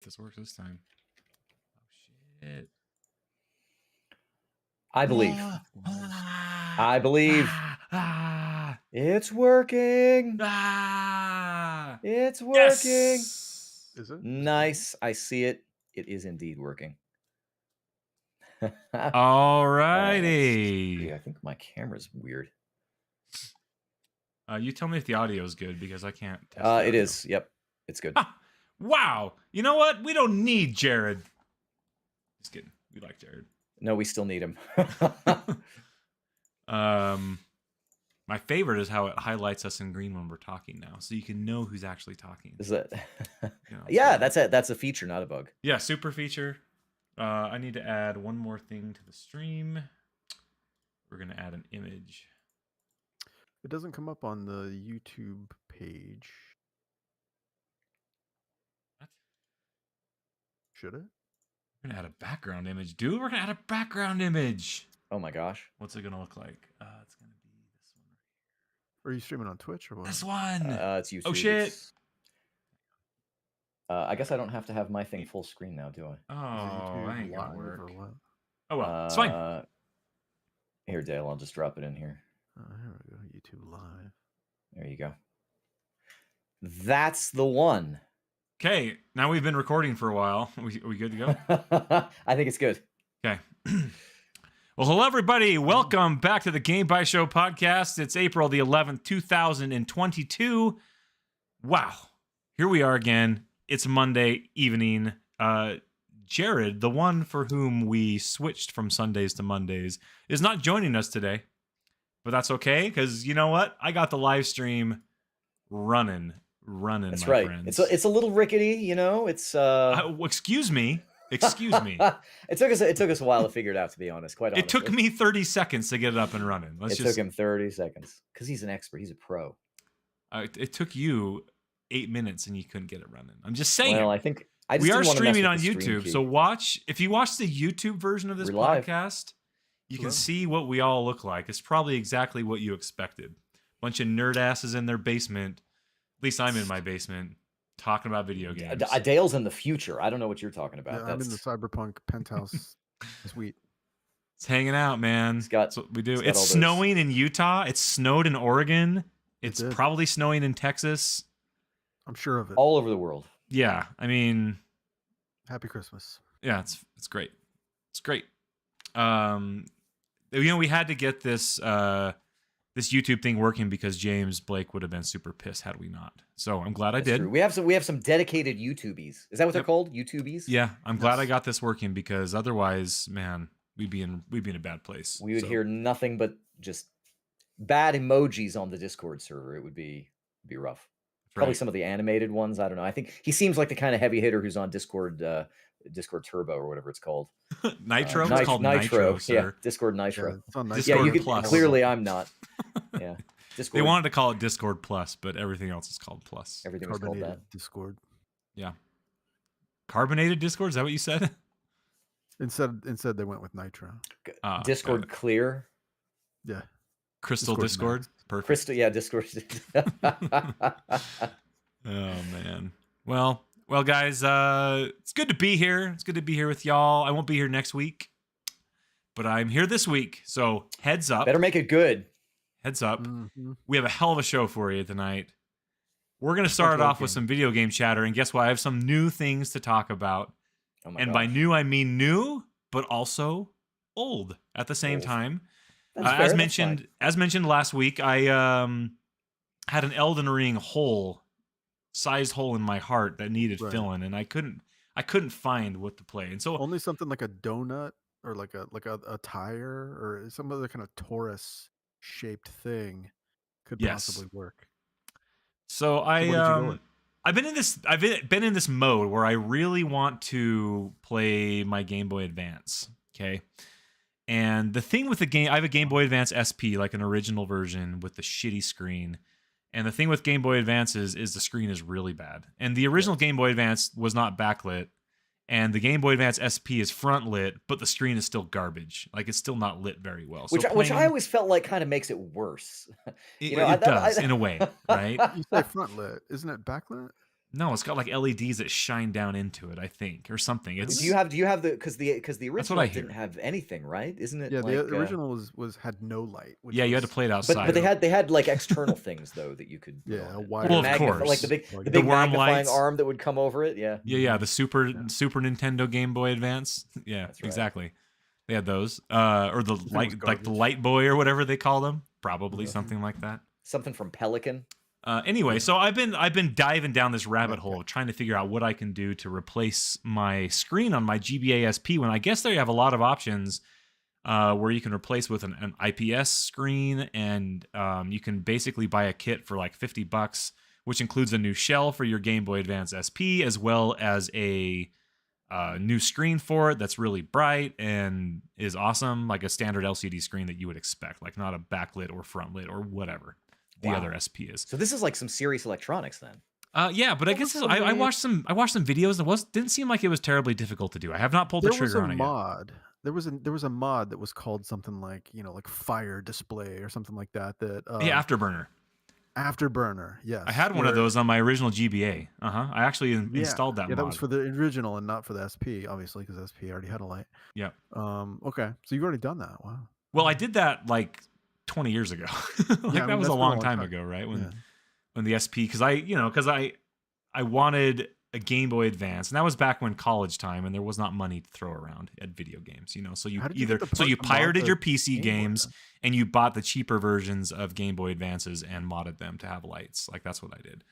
this works this time. Oh shit! I believe. I believe. It's working. It's working. Yes! Is it? Nice. I see it. It is indeed working. All righty. I think my camera's weird. You tell me if the audio is good because I can't test It is. Yep. It's good. Wow. You know what? We don't need Jared. Just kidding. We like Jared. No, we still need him. My favorite is how it highlights us in green when we're talking now, so you can know who's actually talking. Is that? You know, yeah, so. that's it. That's a feature, not a bug. Yeah, super feature. I need to add one more thing to the stream. We're gonna add an image. It doesn't come up on the YouTube page. What? Should it? We're gonna add a background image, dude. We're gonna add a background image. Oh my gosh. What's it gonna look like? It's gonna be this one right here. Are you streaming on Twitch or what? This one. It's YouTube. Oh shit. I guess I don't have to have my thing full screen now, do I? Oh, that ain't gonna work. Or what? Oh well, it's fine. Here, Dale, I'll just drop it in here. Here we go. YouTube Live. There you go. That's the one. Okay, now we've been recording for a while. Are we good to go? I think it's good. Okay. Well, hello, everybody. Welcome back to the Game by Show podcast. It's April the 11th, 2022. Wow. Here we are again. It's Monday evening. Jared, the one for whom we switched from Sundays to Mondays, is not joining us today. But that's okay, because you know what? I got the live stream running. That's my right. friends. It's a little rickety, you know. It's excuse me. Excuse me. It took us a while to figure it out, to be honest. Quite honestly. It took me 30 seconds to get it up and running. It took him 30 seconds because he's an expert. He's a pro. It took you 8 minutes and you couldn't get it running. I'm just saying. Well, I think we are streaming on YouTube, so if you watch the YouTube version of this podcast, you can see what we all look like. It's probably exactly what you expected. Bunch of nerd asses in their basement. At least I'm in my basement talking about video games. Dale's in the future. I don't know what you're talking about. Yeah, I'm in the cyberpunk penthouse suite. It's hanging out, man. That's what we do. It's snowing in Utah. It's snowed in Oregon. It's probably snowing in Texas. I'm sure of it. All over the world. Yeah, I mean, Happy Christmas. Yeah, it's great. It's great. We had to get this this YouTube thing working because James Blake would have been super pissed had we not. So I'm glad I did. True. We have some dedicated YouTubies. Is that what they're called? YouTubies? Yeah, I'm glad I got this working because otherwise, man, we'd be in a bad place. We would hear nothing but just bad emojis on the Discord server. It would be rough. Probably some of the animated ones. I don't know. I think he seems like the kind of heavy hitter who's on Discord Turbo or whatever it's called. Nitro? It's called Nitro, sir. Yeah, Discord Nitro. Yeah, it's on Discord Plus. Clearly, I'm not. Yeah. Discord. They wanted to call it Discord Plus, but everything else is called Plus. Everything was called that. Discord. Yeah. Carbonated Discord? Is that what you said? Instead they went with Nitro. Discord Clear. Yeah. Crystal Discord. Perfect. Crystal, yeah, Discord. Oh man. Well, guys, it's good to be here. It's good to be here with y'all. I won't be here next week, but I'm here this week. So heads up. Better make it good. Heads up. Mm-hmm. We have a hell of a show for you tonight. We're going to start off with some video game chatter, and guess what? I have some new things to talk about. Oh my and gosh. by new, I mean new, but also old at the same time. As mentioned last week, I had an Elden Ring sized hole in my heart that needed filling, and I couldn't find what to play. And so only something like a donut or like a tire or some other kind of torus shaped thing could possibly work. So I've been in this mode where I really want to play my Game Boy Advance. Okay. And the thing with the game, I have a Game Boy Advance SP, like an original version with the shitty screen. And the thing with Game Boy Advance is the screen is really bad. And the original Game Boy Advance was not backlit. And the Game Boy Advance SP is front lit, but the screen is still garbage. Like, it's still not lit very well. Which I always felt like kind of makes it worse. It does, in a way, right? You say front lit. Isn't it backlit? No, it's got like LEDs that shine down into it, I think, or something. It's Do you have the because the what original I didn't hear. have anything, right? Isn't it Yeah, the like original was had no light, which Yeah, you had to was play it but outside. they had like external things though that you could put yeah, on a it. wire. Well, of Like course. the plug big in. The worm magnifying lights. arm that would come over it. Yeah. Yeah, the Super Yeah. Nintendo Game Boy Advance. Yeah, That's right. exactly. They had those. Or the That was like the garbage. Light Boy or whatever they call them. Probably Mhm. something like that. Something from Pelican. Anyway, Yeah. so I've been diving down this rabbit Okay. hole trying to figure out what I can do to replace my screen on my GBA SP when I guess they have a lot of options where you can replace with an IPS screen, and you can basically buy a kit for like $50, which includes a new shell for your Game Boy Advance SP as well as a new screen for it that's really bright and is awesome, like a standard LCD screen that you would expect, like not a backlit or frontlit or whatever the Wow. other SP is. So this is like some serious electronics then. Yeah, but I guess I watched some videos. Didn't seem like it was terribly difficult to do. I have not pulled the trigger on it yet. Mod. There was a mod that was called something like like Fire Display or something like that. Yeah, Afterburner. Afterburner. Yes, I had one of those on my original GBA. I actually installed that Yeah, mod. that was for the original and not for the SP, obviously, because SP already had a light. Yeah. Okay, so you've already done that. Wow. Well, I did that like 20 years ago. That was a long time ago, right? When the SP, because I wanted a Game Boy Advance, and that was back when college time, and there was not money to throw around at video games. So you you pirated your PC games and you bought the cheaper versions of Game Boy Advances and modded them to have lights. Like that's what I did.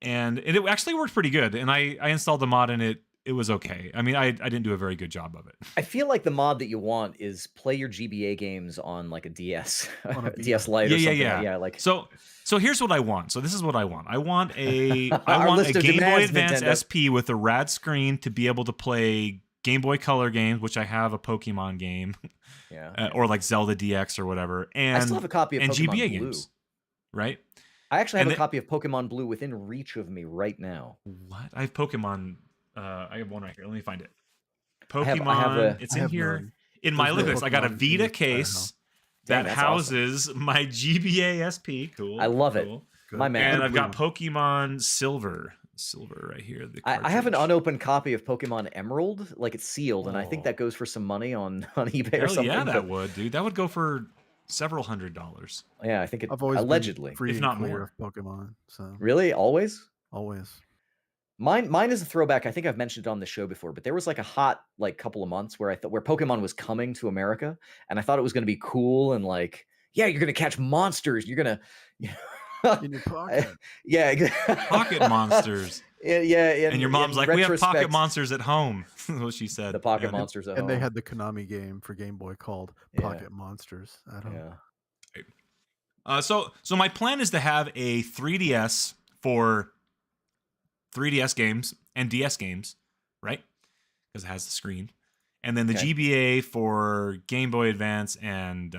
And it actually worked pretty good. And I installed the mod and it was okay. I mean, I didn't do a very good job of it. I feel like the mod that you want is play your GBA games on like a DS, On a DS Lite or something. Yeah. Like so here's what I want. So this is what I want. I want a list of Game Boy demands, Advance Nintendo. SP with a rad screen to be able to play Game Boy Color games, which I have a Pokemon game, yeah, or like Zelda DX or whatever, and I still have a copy of and Pokemon GBA Blue. games, right? I actually have And a copy of Pokemon Blue within reach of me right now. What? I have Pokemon. I have one right here. Let me find it. I have Pokemon. It's I in have here. none. In my There's look no at this. I got a Pokemon Vita in this case Dang, that that's awesome. houses my GBA SP. Cool. I love it. Good. My man. And I've got Pokemon Silver right here. I have an cartridge. unopened copy of Pokemon Emerald, like it's sealed, and I think Oh. that goes for some money on eBay or Hell something. yeah, that but- would, dude. That would go for several $100s. yeah, I think it I've always allegedly. been free if and not clear more. of Pokemon. So Really, always. always. Mine is a throwback. I think I've mentioned it on the show before, but there was like a hot like couple of months where where Pokemon was coming to America, and I thought it was going to be cool and like, yeah, you're going to catch monsters. You're going to, In your pocket. yeah, Pocket monsters. yeah. And your mom's like, we have pocket retrospect, monsters at home. That's what she said. The pocket Yeah. monsters at And they home. had the Konami game for Game Boy called Yeah. Pocket Monsters at home. Yeah. So my plan is to have a 3DS for 3DS games and DS games, right? Because it has the screen. And then the Okay. GBA for Game Boy Advance and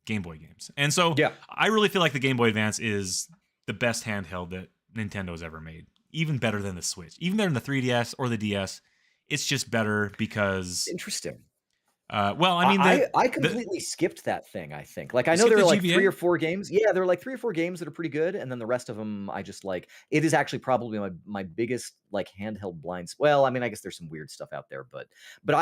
Game Boy games. And so Yeah. I really feel like the Game Boy Advance is the best handheld that Nintendo's ever made. Even better than the Switch. Even better than the 3DS or the DS. It's just better because Interesting. well, I mean, I completely skipped that thing. I think, like, I know skipped there the are like GBA? 3 or 4 games. Yeah, there are like 3 or 4 games that are pretty good, and then the rest of them, I just like. It is actually probably my biggest like handheld blinds. Well, I mean, I guess there's some weird stuff out there, but I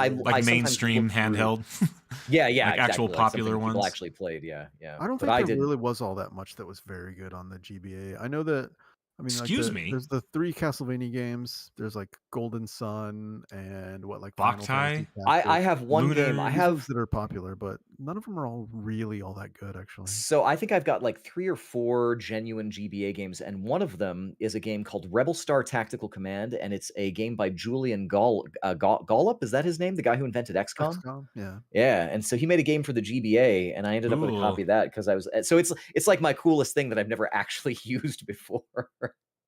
like sometimes mainstream look through- handheld. Yeah, like actual exactly, like popular something people ones. actually played. Yeah. I don't But think there didn't. really was all that much that was very good on the GBA. I know that. I mean, Excuse me? There's the 3 Castlevania games. There's like Golden Sun and like Boktai? Final Fantasy I Tactics. have one Lunar- game. I These have. ones that are popular, but none of them are all really all that good, actually. So I think I've got like 3 or 4 genuine GBA games, and one of them is a game called Rebel Star Tactical Command, and it's a game by Julian Gollop. Is that his name? The guy who invented XCOM? XCOM, yeah. Yeah, and so he made a game for the GBA, and I ended up with a Cool. copy of that because I was. So it's like my coolest thing that I've never actually used before.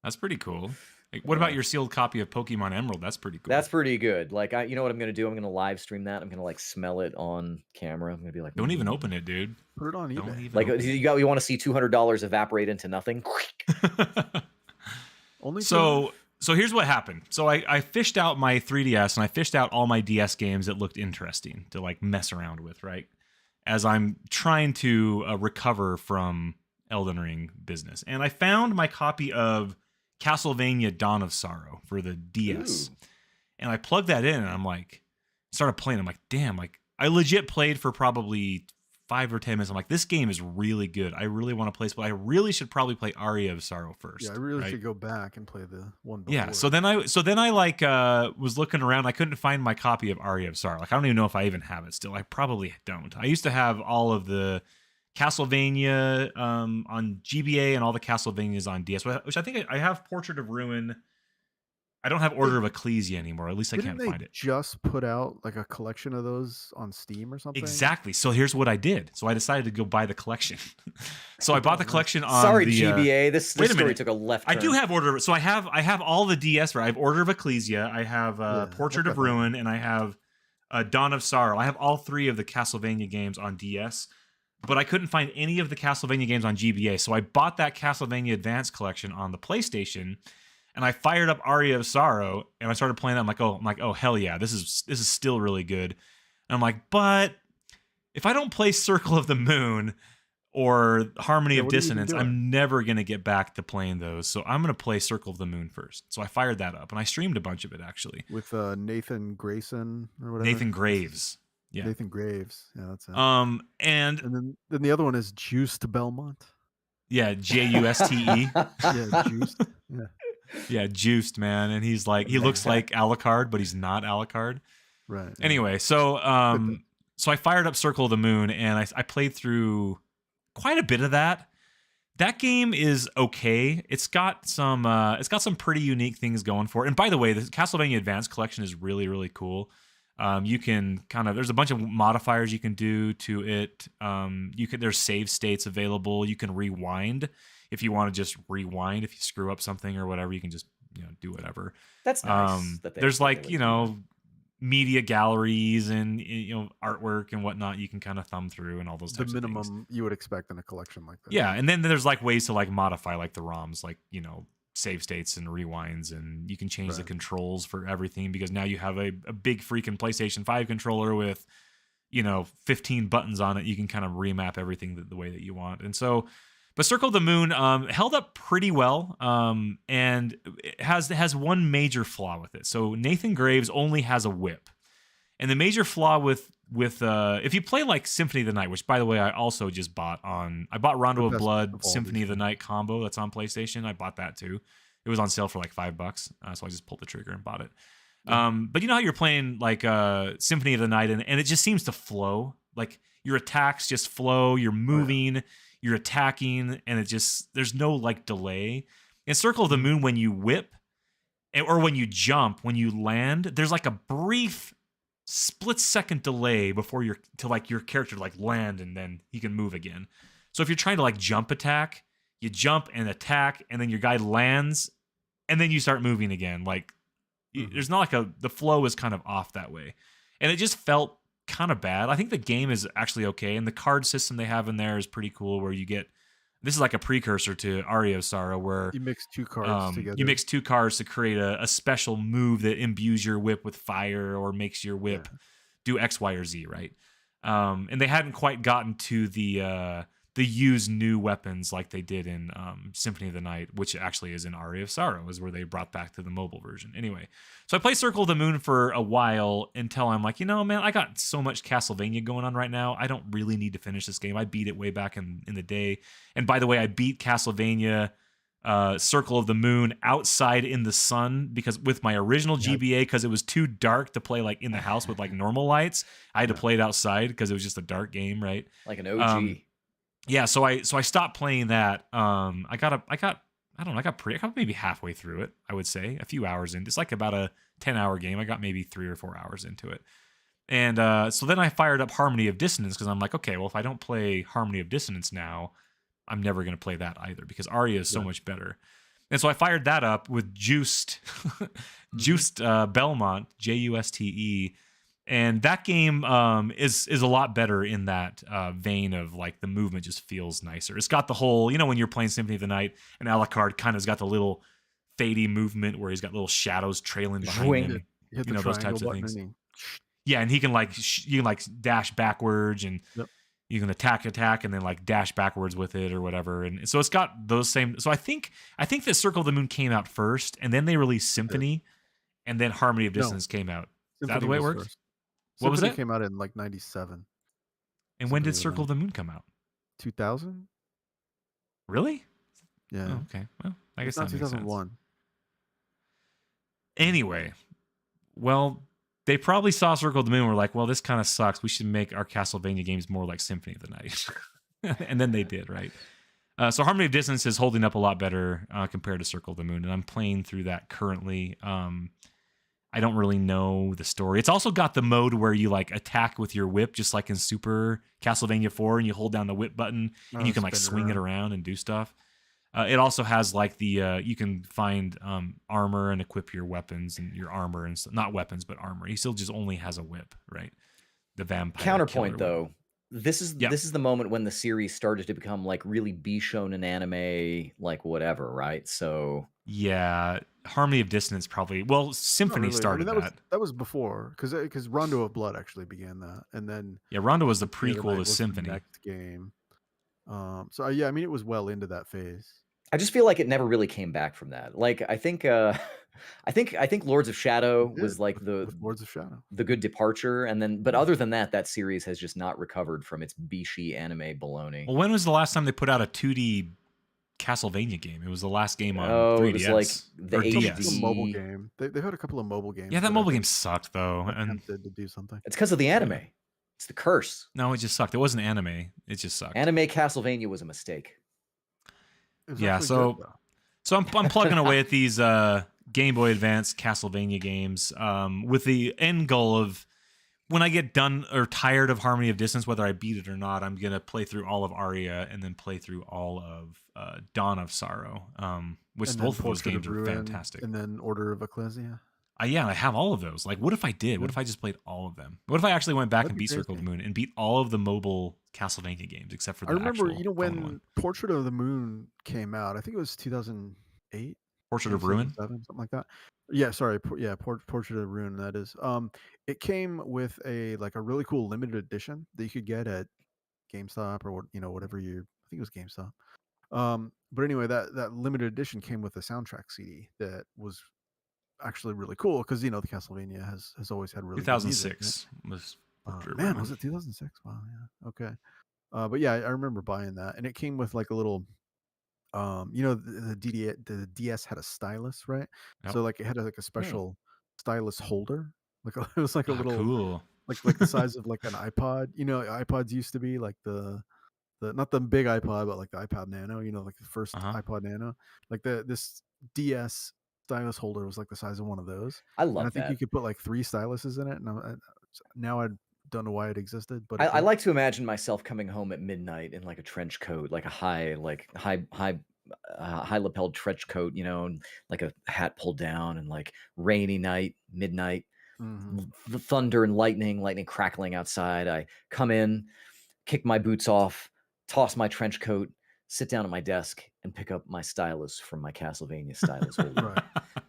That's pretty cool. Like, what about your sealed copy of Pokemon Emerald? That's pretty cool. That's pretty good. Like, you know what I'm gonna do? I'm gonna live stream that. I'm gonna like smell it on camera. I'm gonna be like, Don't even open it, dude. Put it on Don't eBay. even Like, open you want to see $200 evaporate into nothing? it. Only So here's what happened. So I fished out my 3DS and I fished out all my DS games that looked interesting to like mess around with, right? As I'm trying to recover from Elden Ring business. And I found my copy of Castlevania Dawn of Sorrow for the DS. Ooh. And I plugged that in and I'm like, started playing. I'm like, damn, like I legit played for probably 5 or 10 minutes. I'm like, this game is really good. I really want to play, but I really should probably play Aria of Sorrow first. Yeah, I really should go back and play the one before. Yeah, so then I like was looking around. I couldn't find my copy of Aria of Sorrow. Like I don't even know if I even have it still. I probably don't. I used to have all of the Castlevania on GBA and all the Castlevanias on DS, which I think I have Portrait of Ruin. I don't have Order of Ecclesia anymore. At least I can't find it. Just put out like a collection of those on Steam or something. Exactly. So here's what I did. So I decided to go buy the collection. So I bought the collection on. Sorry, the, GBA. This story took a left turn. I do have Order. So I have all the DS. Right? I have Order of Ecclesia. I have Portrait of Ruin, and I have Dawn of Sorrow. I have all 3 of the Castlevania games on DS, but I couldn't find any of the Castlevania games on GBA. So I bought that Castlevania Advance collection on the PlayStation. And I fired up Aria of Sorrow and I started playing that. I'm like, oh hell yeah, this is still really good. And I'm like, but if I don't play Circle of the Moon or Harmony of Dissonance, I'm never gonna get back to playing those. So I'm gonna play Circle of the Moon first. So I fired that up and I streamed a bunch of it actually. With Nathan Grayson or whatever. Nathan Graves. Yeah. Nathan Graves. Yeah, that's it. And then the other one is Juiced Belmont. Yeah, Juste. Yeah, Juiced. Yeah. Yeah, Juiced, man. And he's like, he looks like Alucard, but he's not Alucard. Right. Yeah. Anyway, so I fired up Circle of the Moon and I played through quite a bit of that. That game is okay. It's got some pretty unique things going for it. And by the way, the Castlevania Advance collection is really, really cool. You can there's a bunch of modifiers you can do to it. There's save states available. You can rewind. If you want to just rewind, if you screw up something or whatever, you can just do whatever. That's nice. There's media galleries and artwork and whatnot you can kind of thumb through and all those types of things. The minimum you would expect in a collection like that. Yeah, and then there's like ways to like modify like the ROMs, like save states and rewinds, and you can change the controls for everything because now you have a big freaking PlayStation 5 controller with 15 buttons on it. You can kind of remap everything the way that you want, and so. But Circle of the Moon held up pretty well, and it has one major flaw with it. So Nathan Graves only has a whip, and the major flaw with if you play like Symphony of the Night, which by the way I also just bought I bought Rondo of Blood Symphony of the Night combo that's on PlayStation. I bought that too. It was on sale for like $5, so I just pulled the trigger and bought it. But you know how you're playing like Symphony of the Night, and it just seems to flow. Like your attacks just flow. You're moving. You're attacking, and there's no like delay. In Circle of the Moon, when you whip or when you jump, when you land, there's like a brief split-second delay before your character like land and then he can move again. So if you're trying to like jump attack, you jump and attack, and then your guy lands, and then you start moving again. Like there's not like the flow is kind of off that way, and it just felt kind of bad. I think the game is actually okay, and the card system they have in there is pretty cool, where you get this is like a precursor to Aria of Sorrow, where you mix 2 cards together. You mix 2 cards to create a special move that imbues your whip with fire or makes your whip do X, Y, or Z, right? And they hadn't quite gotten to the use new weapons like they did in Symphony of the Night, which actually is in Aria of Sorrow, is where they brought back to the mobile version. Anyway, so I played Circle of the Moon for a while until I'm like, man, I got so much Castlevania going on right now. I don't really need to finish this game. I beat it way back in the day. And by the way, I beat Castlevania Circle of the Moon outside in the sun because with my original GBA, because it was too dark to play like in the house with like normal lights. I had to play it outside because it was just a dark game, right? Like an OG. Yeah, so I stopped playing that. I got maybe halfway through it, I would say, a few hours in. It's like about a 10-hour game. I got maybe 3 or 4 hours into it. And so then I fired up Harmony of Dissonance because I'm like, okay, well, if I don't play Harmony of Dissonance now, I'm never going to play that either because Aria is so much better. And so I fired that up with Juiced Belmont, Juste. And that game is a lot better in that vein of like the movement just feels nicer. It's got the whole, when you're playing Symphony of the Night, and Alucard kind of's got the little fadey movement where he's got little shadows trailing behind him. Those types of things. Yeah, and he can like dash backwards, and You can attack, and then like dash backwards with it or whatever. And so it's got those same. So I think that Circle of the Moon came out first, and then they released Symphony, and then Harmony of Dissonance came out. Is that the way it worked? First. What was Symphony it? came out in like 97. And when did Circle of the Moon come out? 2000. Really? Yeah. Oh, okay. Well, I guess not that makes 2001. sense. Anyway, well, they probably saw Circle of the Moon and were like, well, this kind of sucks. We should make our Castlevania games more like Symphony of the Night. And then they did, right? So Harmony of Dissonance is holding up a lot better compared to Circle of the Moon, and I'm playing through that currently. I don't really know the story. It's also got the mode where you like attack with your whip, just like in Super Castlevania 4, and you hold down the whip button and you can like swing it around and do stuff. It also has like the you can find armor and equip your weapons and your armor and not weapons but armor. He still just only has a whip, right? The vampire. Counterpoint though, this is the moment when the series started to become like really B-shonen anime, like whatever, right? So yeah, Harmony of Dissonance probably. Well, Symphony started that was before because Rondo of Blood actually began that, and then Rondo was the prequel to Symphony. The next game. So yeah, I mean it was well into that phase. I just feel like it never really came back from that. Like I think Lords of Shadow was like the Lords of Shadow, the good departure, and then but other than that series has just not recovered from its Bishi anime baloney. Well, when was the last time they put out a 2D Castlevania game? It was the last game on 3DS. It was like the HD mobile game. They've had a couple of mobile games. Yeah, that mobile game sucked though, and attempted to do something. It's because of the anime. It's the curse. No, it just sucked. It wasn't anime. It just sucked. Anime Castlevania was a mistake. Yeah, so I'm plugging away at these Game Boy Advance Castlevania games with the end goal of when I get done or tired of Harmony of Dissonance, whether I beat it or not, I'm gonna play through all of Aria and then play through all of Dawn of Sorrow, which both of those games are fantastic. And then Order of Ecclesia. Yeah, I have all of those. Like, what if I did? What if I just played all of them? What if I actually went back and beat Circle of the Moon and beat all of the mobile Castlevania games except for the actual when Portrait of the Moon came out, I think it was 2008. Portrait of Ruin? Something like that. Yeah, sorry. Portrait of Ruin, that is. It came with a really cool limited edition that you could get at GameStop or whatever I think it was GameStop. But anyway, that limited edition came with a soundtrack CD that was actually really cool because the Castlevania has always had really 2006 good music, was was it 2006? Wow, yeah, okay. But yeah, I remember buying that, and it came with like a little the DS had a stylus, right? Yep. So like it had like a special stylus holder, like it was like a little cool, like the size of like an iPod. iPods used to be like the not the big iPod, but like the iPod Nano. Like the first iPod Nano. Like this DS stylus holder was like the size of one of those. I love that. I think you could put like 3 styluses in it. And now I don't know why it existed, but I like to imagine myself coming home at midnight in like a trench coat, like a high lapelled trench coat, and like a hat pulled down, and like rainy night, midnight, the thunder and lightning crackling outside. I come in, kick my boots off, toss my trench coat, sit down at my desk, and pick up my stylus from my Castlevania stylus holder,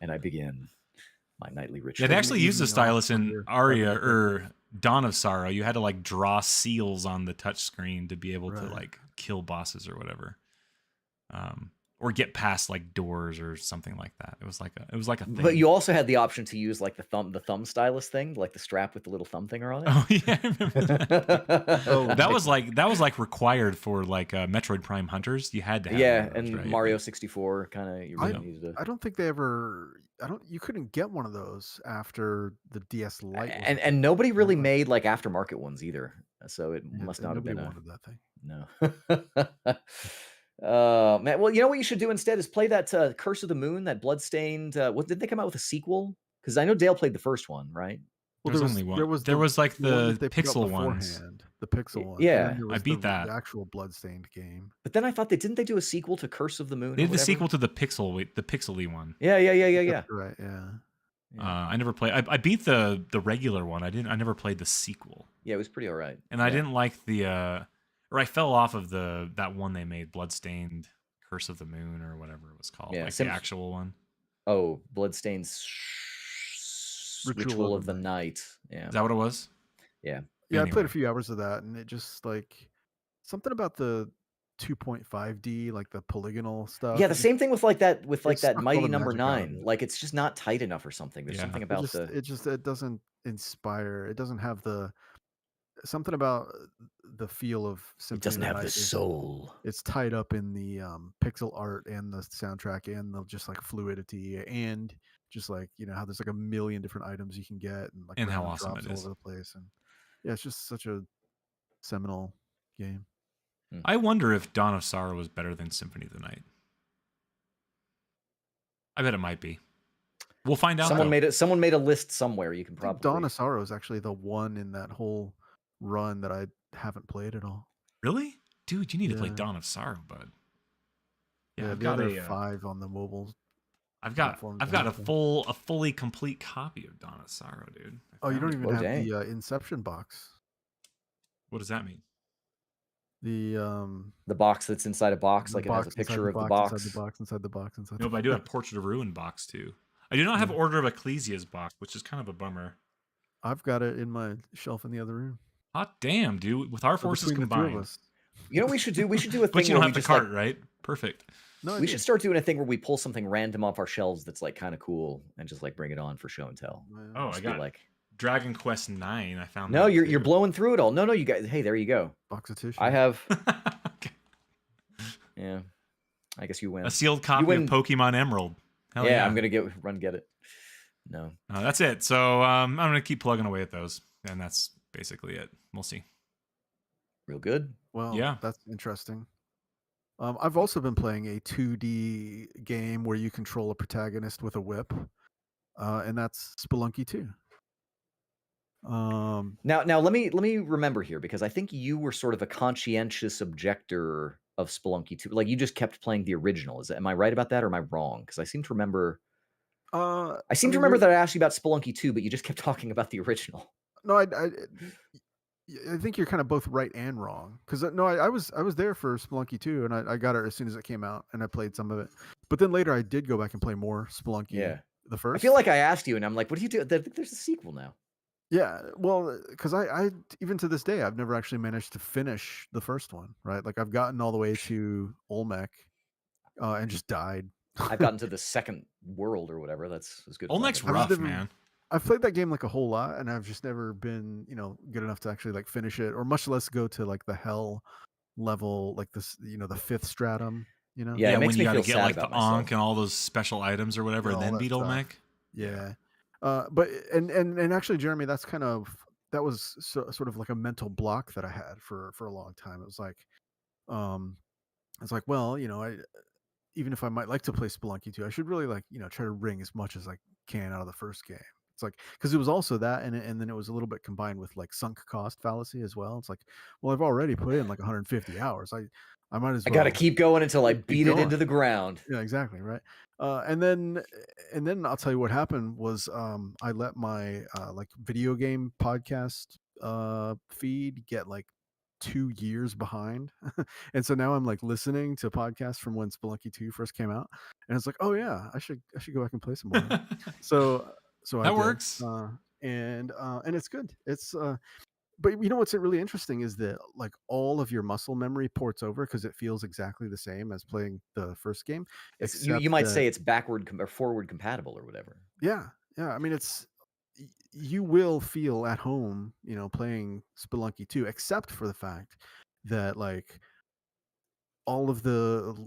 and I begin my nightly ritual. Yeah, they actually used the stylus in Aria or Dawn of Sorrow. You had to like draw seals on the touch screen to be able to like kill bosses or whatever, or get past like doors or something like that. It was like a thing. But you also had the option to use like the thumb stylus thing, like the strap with the little thumb thinger on it. Oh yeah, I remember that. that was like required for like Metroid Prime Hunters. You had to have those, and right? Mario 64 kind of. I don't think they ever. You couldn't get one of those after the DS Lite, and nobody really made like aftermarket ones either. So it must not have been wanted that thing. No. Man, well, you know what you should do instead is play that Curse of the Moon, that bloodstained. What did they come out with a sequel? Because I know Dale played the first one, right? Well, there was only one. There was like the pixel ones. The pixel one. Yeah, I beat that. The actual bloodstained game. But then I thought didn't they do a sequel to Curse of the Moon? They did the sequel to the pixely one. Yeah. That's right. Yeah. I never played. I beat the regular one. I never played the sequel. Yeah, it was pretty all right. And I didn't like the. Or I fell off of that one they made, Bloodstained Curse of the Moon or whatever it was called, like the actual one. Oh, Bloodstained Ritual of the Night. Yeah, is that what it was? Yeah. Yeah, anyway. I played a few hours of that, and it just like something about the 2.5D, like the polygonal stuff. Yeah, the same thing with like that It sucks all Mighty the Number magic out of 9. it. Like, it's just not tight enough or something. There's Yeah. something about the It doesn't inspire. It doesn't have the something about the feel of it Symphony of doesn't the have the Night is soul. it's tied up in the pixel art and the soundtrack and the just like fluidity and just like how there's like a million different items you can get and like And how random awesome drops it all is. over the place and yeah, it's just such a seminal game. I wonder if Dawn of Sorrow was better than Symphony of the Night. I bet it might be. We'll find out. Someone made a list somewhere. You can I think Dawn probably of Sorrow is actually the one in that whole run that I haven't played at all. Really? Dude, you need to play Yeah. Dawn of Sorrow, bud. Yeah, I've the got other a 5 on the mobile I've platforms. got a fully complete copy of Dawn of Sorrow, dude. Oh, you don't It. even have dang. the Inception box. What does that mean? The box that's inside a box, like it has a picture of the box. inside the box inside the box inside. No, but I do have Portrait of Ruin box too. I do not have Order of Ecclesia's box, which is kind of a bummer. I've got it in my shelf in the other room. Hot damn, dude! With our forces between combined, the 2 of us. You know what we should do? We should do a thing but you where don't we have the just cart, right? Perfect. No, we should start doing a thing where we pull something random off our shelves that's like kind of cool and just like bring it on for show and tell. Oh, Just I got like Dragon Quest 9. I found. No, that you're too. blowing through it all. No, you guys. Hey, there you go. box of tissue. I have. Okay. Yeah, I guess you win. A sealed copy of win. Pokemon Emerald. Hell Yeah, yeah, I'm gonna get it. No, that's it. So I'm gonna keep plugging away at those, and that's basically it. We'll see. real good. Well, Yeah. that's interesting. I've also been playing a 2D game where you control a protagonist with a whip, and that's Spelunky 2. Now let me remember here because I think you were sort of a conscientious objector of Spelunky 2. Like you just kept playing the original. Am I right about that or am I wrong? Because I seem to remember I remember that I asked you about Spelunky 2, but you just kept talking about the original. No, I think you're kind of both right and wrong because no, I was there for Spelunky 2 and I got it as soon as it came out and I played some of it, but then later I did go back and play more Spelunky. Yeah. The first. I feel like I asked you and I'm like, what do you do? There's a sequel now. Yeah, well, because I even to this day I've never actually managed to finish the first one. Right, like I've gotten all the way to Olmec, and just died. I've gotten to the second world or whatever. That's as good. Olmec's as I rough, man. I've played that game like a whole lot, and I've just never been, good enough to actually like finish it, or much less go to like the hell level, like this, the 5th stratum. Yeah, it makes when me you gotta feel get sad like the about myself. Ankh and all those special items or whatever, Yeah, and all then that beat stuff. Olmec. Yeah. But and actually, Jeremy, that was sort of like a mental block that I had for a long time. It was like, well, I even if I might like to play Spelunky 2, I should really like, try to wring as much as I can out of the first game. It's like, because it was also that, and then it was a little bit combined with like sunk cost fallacy as well. It's like, well, I've already put in like 150 hours. I might as well. I gotta keep going until I keep beat it going. into the ground. Yeah, exactly, right. And then I'll tell you what happened was I let my like video game podcast feed get like 2 years behind. And so now I'm like listening to podcasts from when Spelunky 2 first came out, and it's like, oh yeah, I should go back and play some more. so I That did. works. And it's good. It's but what's really interesting is that like all of your muscle memory ports over because it feels exactly the same as playing the first game. You might say it's backward or forward compatible or whatever. Yeah. I mean, you will feel at home, playing Spelunky 2, except for the fact that like all of the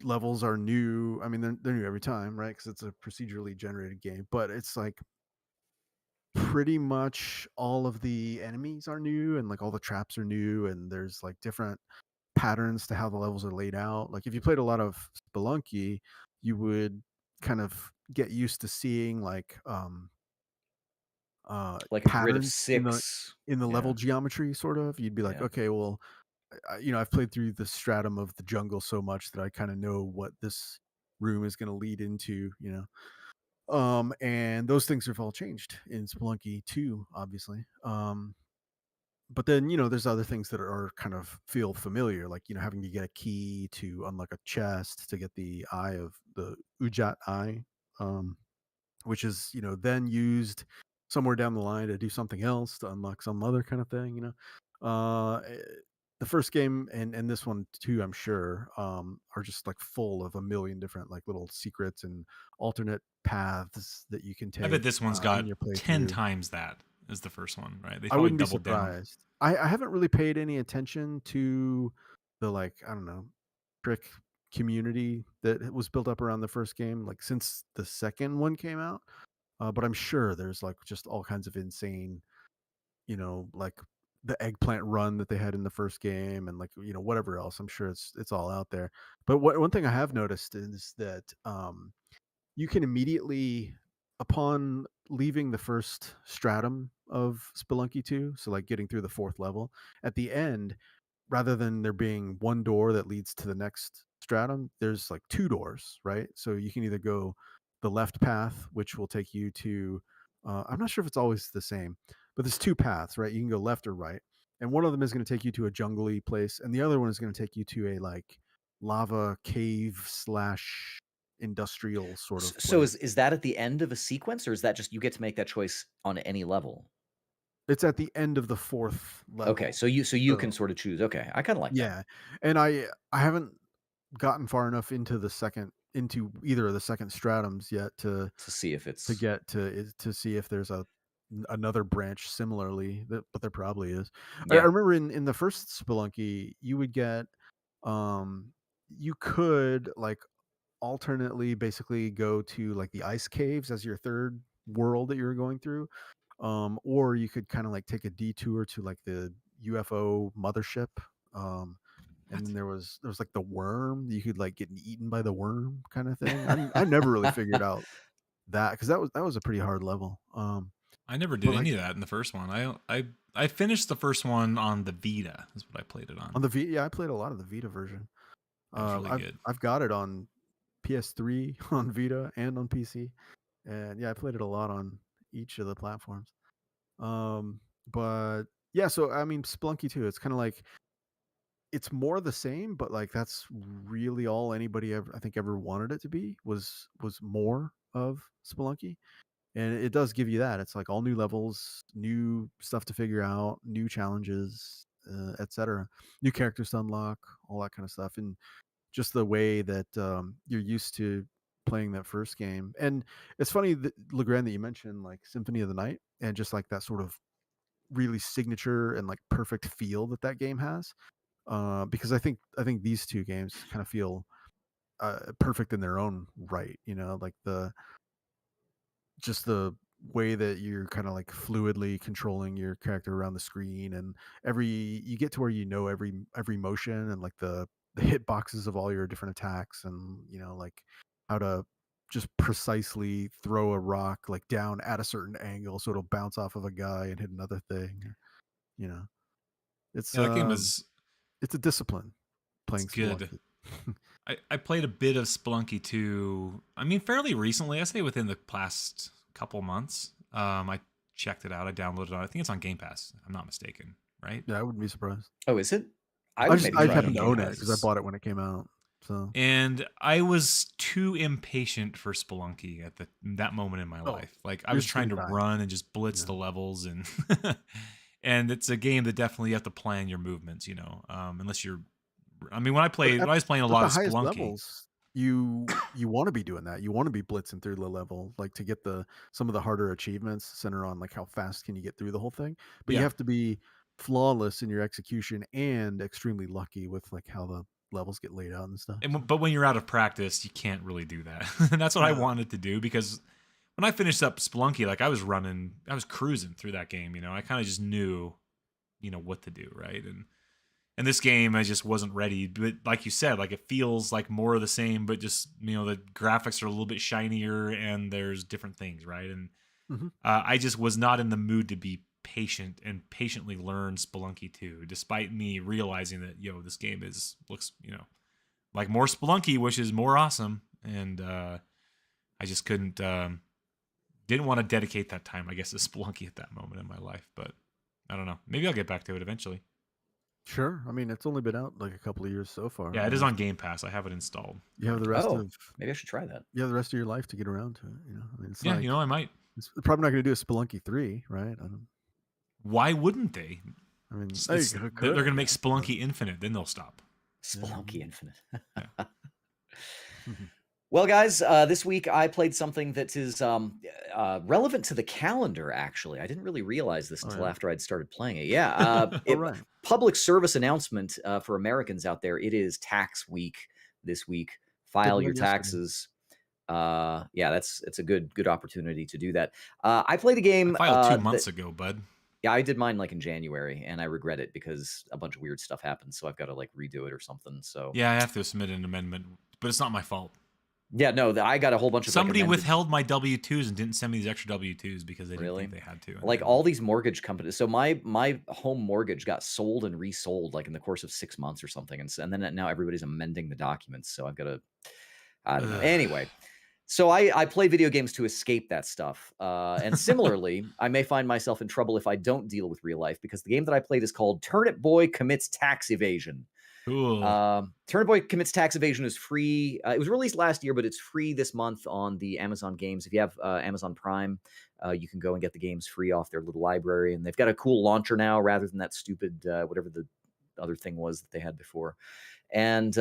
levels are new. I mean, they're new every time, right? Because it's a procedurally generated game, but it's like pretty much all of the enemies are new and like all the traps are new and there's like different patterns to how the levels are laid out. Like if you played a lot of Spelunky, you would kind of get used to seeing like like a grid of patterns 6 in the level geometry sort of. You'd be like, okay, well, I've played through the stratum of the jungle so much that I kind of know what this room is going to lead into, and those things have all changed in Spelunky 2, obviously. But then, there's other things that are kind of feel familiar, like, having to get a key to unlock a chest to get the eye of the Ujat eye, which is, then used somewhere down the line to do something else to unlock some other kind of thing, the first game and this one too, I'm sure, are just like full of a million different like little secrets and alternate paths that you can I bet take this one's in got your 10 playthrough. times that as the first one, right? They I probably wouldn't be doubled down. surprised. I haven't really paid any attention to the like I don't know trick community that was built up around the first game, like since the second one came out. But I'm sure there's like just all kinds of insane, like the eggplant run that they had in the first game, and like whatever else. I'm sure it's all out there. But one thing I have noticed is that you can immediately, upon leaving the first stratum of Spelunky 2, so like getting through the fourth level, at the end, rather than there being one door that leads to the next stratum, there's like two doors, right? So you can either go the left path, which will take you to, I'm not sure if it's always the same, but there's two paths, right? You can go left or right. And one of them is going to take you to a jungly place, and the other one is going to take you to a like lava cave slash industrial sort of So place. is that at the end of a sequence, or is that just you get to make that choice on any level? It's at the end of the fourth level. Okay, so you can sort of choose. Okay, I kind of like that. Yeah, and I haven't gotten far enough into either of the second stratums yet to See if it's get to see if there's another branch similarly, but there probably is. I yeah. remember in the first Spelunky, you would get you could like alternately basically go to like the ice caves as your third world that you were going through, or you could kind of like take a detour to like the UFO mothership, and What? then there was like the worm. You could like get eaten by the worm kind of thing. I never really figured out that, because that was a pretty hard level. I never But did like any of that in the first one. I finished the first one on the Vita. Is what I played it on. on the Vita, yeah, I played a lot of the Vita version. That was really I've good. I've got it on PS3, on Vita, and on PC, and yeah, I played it a lot on each of the platforms. But yeah, so I mean, Splunky too. It's kind of like it's more the same, but like that's really all anybody ever I think ever wanted it to be was more of Spelunky. And it does give you that. It's like all new levels, new stuff to figure out, new challenges, etc. New characters to unlock, all that kind of stuff, and just the way that you're used to playing that first game. And it's funny that Legrand that you mentioned like Symphony of the Night, and just like that sort of really signature and like perfect feel that game has. Because I think these two games kind of feel perfect in their own right. Like the way that you're kind of like fluidly controlling your character around the screen, and you get to where every motion, and like the hit boxes of all your different attacks, and like how to just precisely throw a rock like down at a certain angle so it'll bounce off of a guy and hit another thing. you know it's Yeah, that game um is it's a discipline it's playing good. Spelunky. I played a bit of Spelunky 2. I mean, fairly recently. I say within the past couple months. I checked it out. I downloaded it. I think it's on Game Pass. If I'm not mistaken, right? Yeah, I wouldn't be surprised. Oh, is it? I I would just maybe I try it on happen to Game own it Pass. because I bought it when it came out. So And I was too impatient for Spelunky at that moment in my Oh, life. Like I you're was just trying to gonna die. run and just blitz Yeah. the levels, and and it's a game that definitely you have to plan your movements. Unless you're. I mean, when I was playing a At lot the of highest Spelunky. levels, you want to be doing that. You want to be blitzing through the level, like to get some of the harder achievements center on like how fast can you get through the whole thing. But you Yeah, have to be flawless in your execution and extremely lucky with like how the levels get laid out and stuff. but when you're out of practice, you can't really do that. And that's what I No. wanted to do, because when I finished up Spelunky, like I was cruising through that game. I kind of just knew, what to do, right? And this game, I just wasn't ready. But like you said, like it feels like more of the same, but just the graphics are a little bit shinier and there's different things, right? And Mhm. I just was not in the mood to be patient and patiently learn Spelunky 2, despite me realizing that this game looks like more Spelunky, which is more awesome. And I just didn't want to dedicate that time, I guess, to Spelunky at that moment in my life. But I don't know. Maybe I'll get back to it eventually. Sure. I mean, it's only been out like a couple of years so far. Yeah, it is on Game Pass. I have it installed. You have the rest Oh, of maybe I should try that. you have the rest of your life to get around to it. I mean, it's Yeah, like I might. it's probably not going to do a Spelunky 3, right? I don't. Why wouldn't they? I mean, They're going to make Spelunky Infinite, then they'll stop. Spelunky Infinite. Yeah. Well, guys, this week I played something that is relevant to the calendar, actually. I didn't really realize this until after I'd started playing it. Yeah. Right. Public service announcement for Americans out there. It is tax week this week. File your taxes. Yeah, it's a good opportunity to do that. I played a game. I filed 2 months ago, bud. Yeah, I did mine like in January, and I regret it because a bunch of weird stuff happened. So I've got to like redo it or something. So yeah, I have to submit an amendment, but it's not my fault. Yeah, no, I got a whole bunch of somebody withheld my W-2s and didn't send me these extra W-2s because they didn't think they had to. Like all these mortgage companies. So my home mortgage got sold and resold like in the course of 6 months or something, and then now everybody's amending the documents. So I've got to, I don't know. Anyway, so I play video games to escape that stuff. And similarly, I may find myself in trouble if I don't deal with real life, because the game that I played is called Turnip Boy Commits Tax Evasion. Cool. Turnip Boy Commits Tax Evasion is free. It was released last year, but it's free this month on the Amazon Games. If you have Amazon Prime, you can go and get the games free off their little library. And they've got a cool launcher now rather than that stupid whatever the other thing was that they had before. And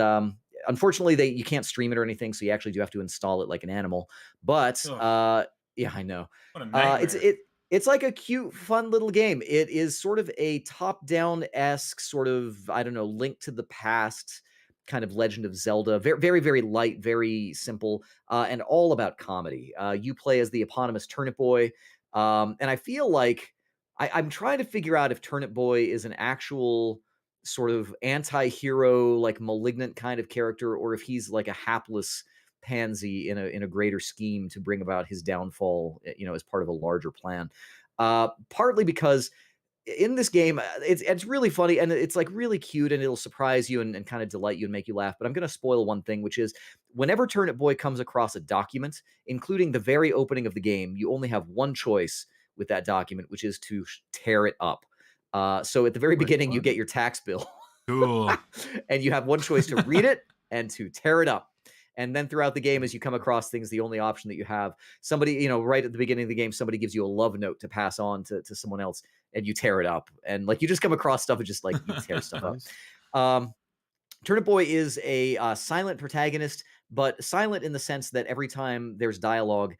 unfortunately, you can't stream it or anything, so you actually do have to install it like an animal. But yeah, I know. What a nightmare. It's like a cute, fun little game. It is sort of a top-down-esque sort of, I don't know, Link to the Past kind of Legend of Zelda. Very, very, very light, very simple, and all about comedy. You play as the eponymous Turnip Boy, and I feel like I'm trying to figure out if Turnip Boy is an actual sort of anti-hero, like malignant kind of character, or if he's like a hapless pansy in a greater scheme to bring about his downfall, as part of a larger plan. Partly because in this game, it's really funny and it's like really cute and it'll surprise you and kind of delight you and make you laugh. But I'm going to spoil one thing, which is whenever Turnip Boy comes across a document, including the very opening of the game, you only have one choice with that document, which is to tear it up. So at the very beginning, you get your tax bill. Cool. And you have one choice to read it and to tear it up. And then throughout the game, as you come across things, the only option that you have, somebody, right at the beginning of the game, somebody gives you a love note to pass on to someone else, and you tear it up. And like you just come across stuff and just like you tear stuff up. Turnip Boy is a silent protagonist, but silent in the sense that every time there's dialogue,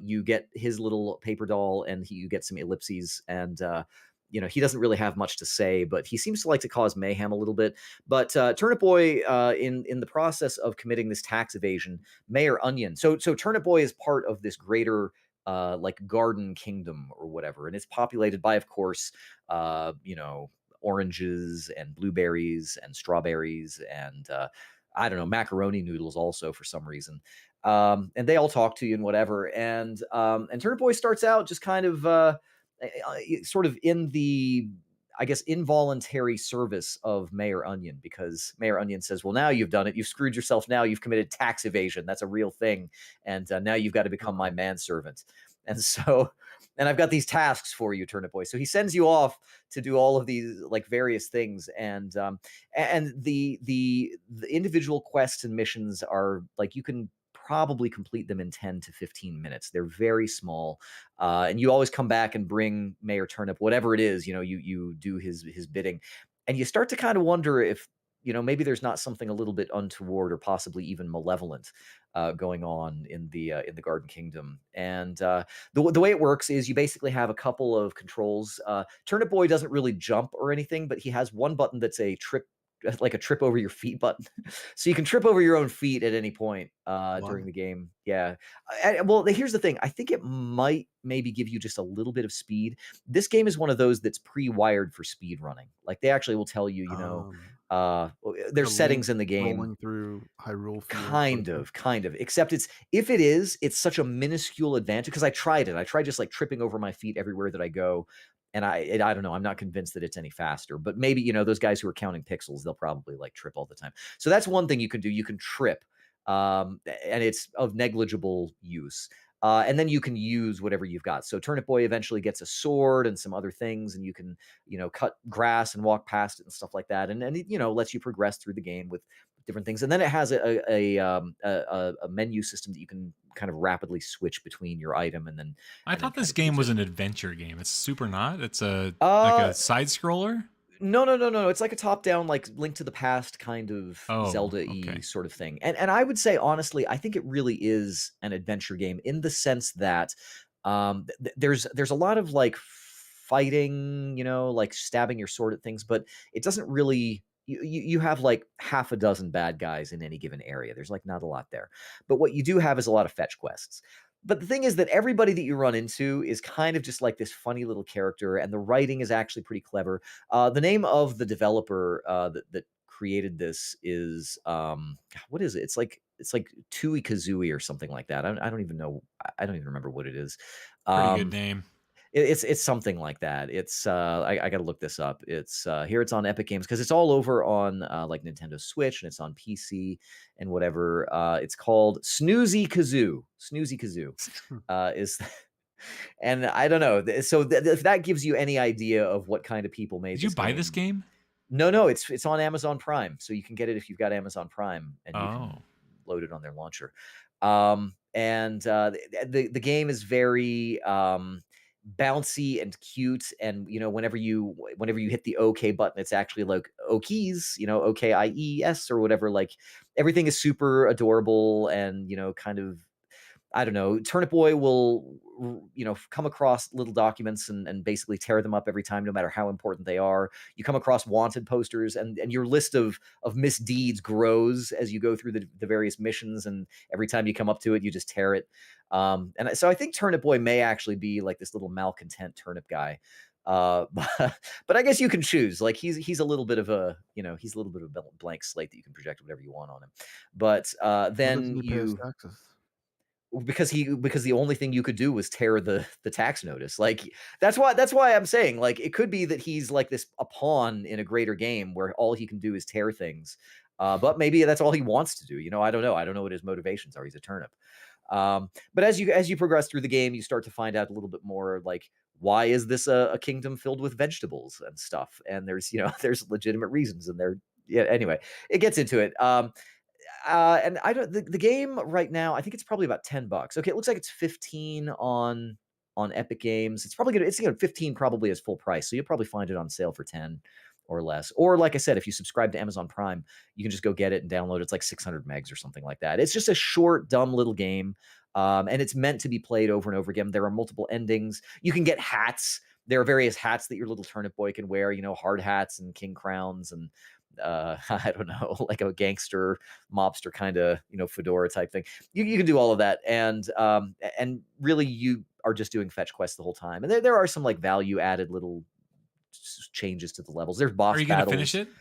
you get his little paper doll and you get some ellipses and he doesn't really have much to say, but he seems to like to cause mayhem a little bit. But Turnip Boy, in the process of committing this tax evasion, Mayor Onion. So Turnip Boy is part of this greater like garden kingdom or whatever, and it's populated by, of course, oranges and blueberries and strawberries and I don't know, macaroni noodles also for some reason. And they all talk to you and whatever. And Turnip Boy starts out just kind of sort of in the, I guess, involuntary service of Mayor Onion, because Mayor Onion says, well, now you've done it. You've screwed yourself. Now you've committed tax evasion. That's a real thing. And now you've got to become my manservant. And so, and I've got these tasks for you, Turnip Boy. So he sends you off to do all of these like various things. And the individual quests and missions are like, you can probably complete them in 10 to 15 minutes. They're very small. And you always come back and bring Mayor Turnip, whatever it is, you do his bidding. And you start to kind of wonder if, maybe there's not something a little bit untoward or possibly even malevolent going on in the Garden Kingdom. And the way it works is you basically have a couple of controls. Turnip Boy doesn't really jump or anything, but he has one button that's a trip over your feet button. So you can trip over your own feet at any point during the game. Yeah. Well, here's the thing. I think it might maybe give you just a little bit of speed. This game is one of those that's pre-wired for speed running. Like they actually will tell you, there's settings in the game. Rolling through Hyrule Field. Kind of. Except it's such a minuscule advantage, because I tried it. I tried just like tripping over my feet everywhere that I go. And I don't know. I'm not convinced that it's any faster, but maybe, those guys who are counting pixels, they'll probably like trip all the time. So that's one thing you can do. You can trip, and it's of negligible use. And then you can use whatever you've got. So Turnip Boy eventually gets a sword and some other things, and you can, cut grass and walk past it and stuff like that. And it, lets you progress through the game with different things. And then it has a menu system that you can kind of rapidly switch between your item. And then I thought this game was an adventure game. It's super not. It's like a side scroller. No. It's like a top-down, like Link to the Past kind of Oh, Zelda-y okay. sort of thing. And I would say honestly, I think it really is an adventure game in the sense that there's a lot of like fighting, like stabbing your sword at things, but it doesn't really. You have like half a dozen bad guys in any given area. There's like not a lot there, but what you do have is a lot of fetch quests. But the thing is that everybody that you run into is kind of just like this funny little character, and the writing is actually pretty clever. The name of the developer that created this is what is it? It's like Tui Kazooie or something like that. I don't even know. I don't even remember what it is. Pretty good Um, name. it's something like that. It's I got to look this up. It's here. It's on Epic Games because it's all over on like Nintendo Switch and it's on PC and whatever. It's called Snoozy Kazoo. Snoozy Kazoo is and I don't know. So if that gives you any idea of what kind of people made Did you this buy this game. game? No, it's on Amazon Prime, so you can get it if you've got Amazon Prime, and you can Oh, load it on their launcher. And the game is very bouncy and cute, and whenever you hit the OK button, it's actually like OKs, OKIES or whatever. Like everything is super adorable and kind of I don't know, Turnip Boy will, come across little documents and basically tear them up every time, no matter how important they are. You come across wanted posters, and your list of misdeeds grows as you go through the various missions. And every time you come up to it, you just tear it. And so I think Turnip Boy may actually be like this little malcontent turnip guy. But I guess you can choose. Like he's a little bit of he's a little bit of a blank slate that you can project whatever you want on him. But Why doesn't then he pay his you taxes? because the only thing you could do was tear the tax notice. Like that's why I'm saying like it could be that he's like this a pawn in a greater game where all he can do is tear things. But maybe that's all he wants to do. I don't know. I don't know what his motivations are. He's a turnip. But as you progress through the game, you start to find out a little bit more like why is this a kingdom filled with vegetables and stuff? And there's there's legitimate reasons, and there yeah. Anyway, it gets into it. And I don't the game right now, I think it's probably about $10. Okay, it looks like it's 15 on Epic Games. It's 15 probably as full price. So you'll probably find it on sale for 10 or less. Or like I said, if you subscribe to Amazon Prime, you can just go get it and download it. It's like 600 megs or something like that. It's just a short, dumb little game. And it's meant to be played over and over again. There are multiple endings. You can get hats. There are various hats that your little turnip boy can wear, hard hats and king crowns and I don't know, like a gangster mobster kind of, fedora type thing. You can do all of that. And really you are just doing fetch quests the whole time. And there are some like value added little changes to the levels. There's are boss you gonna finish battles. it?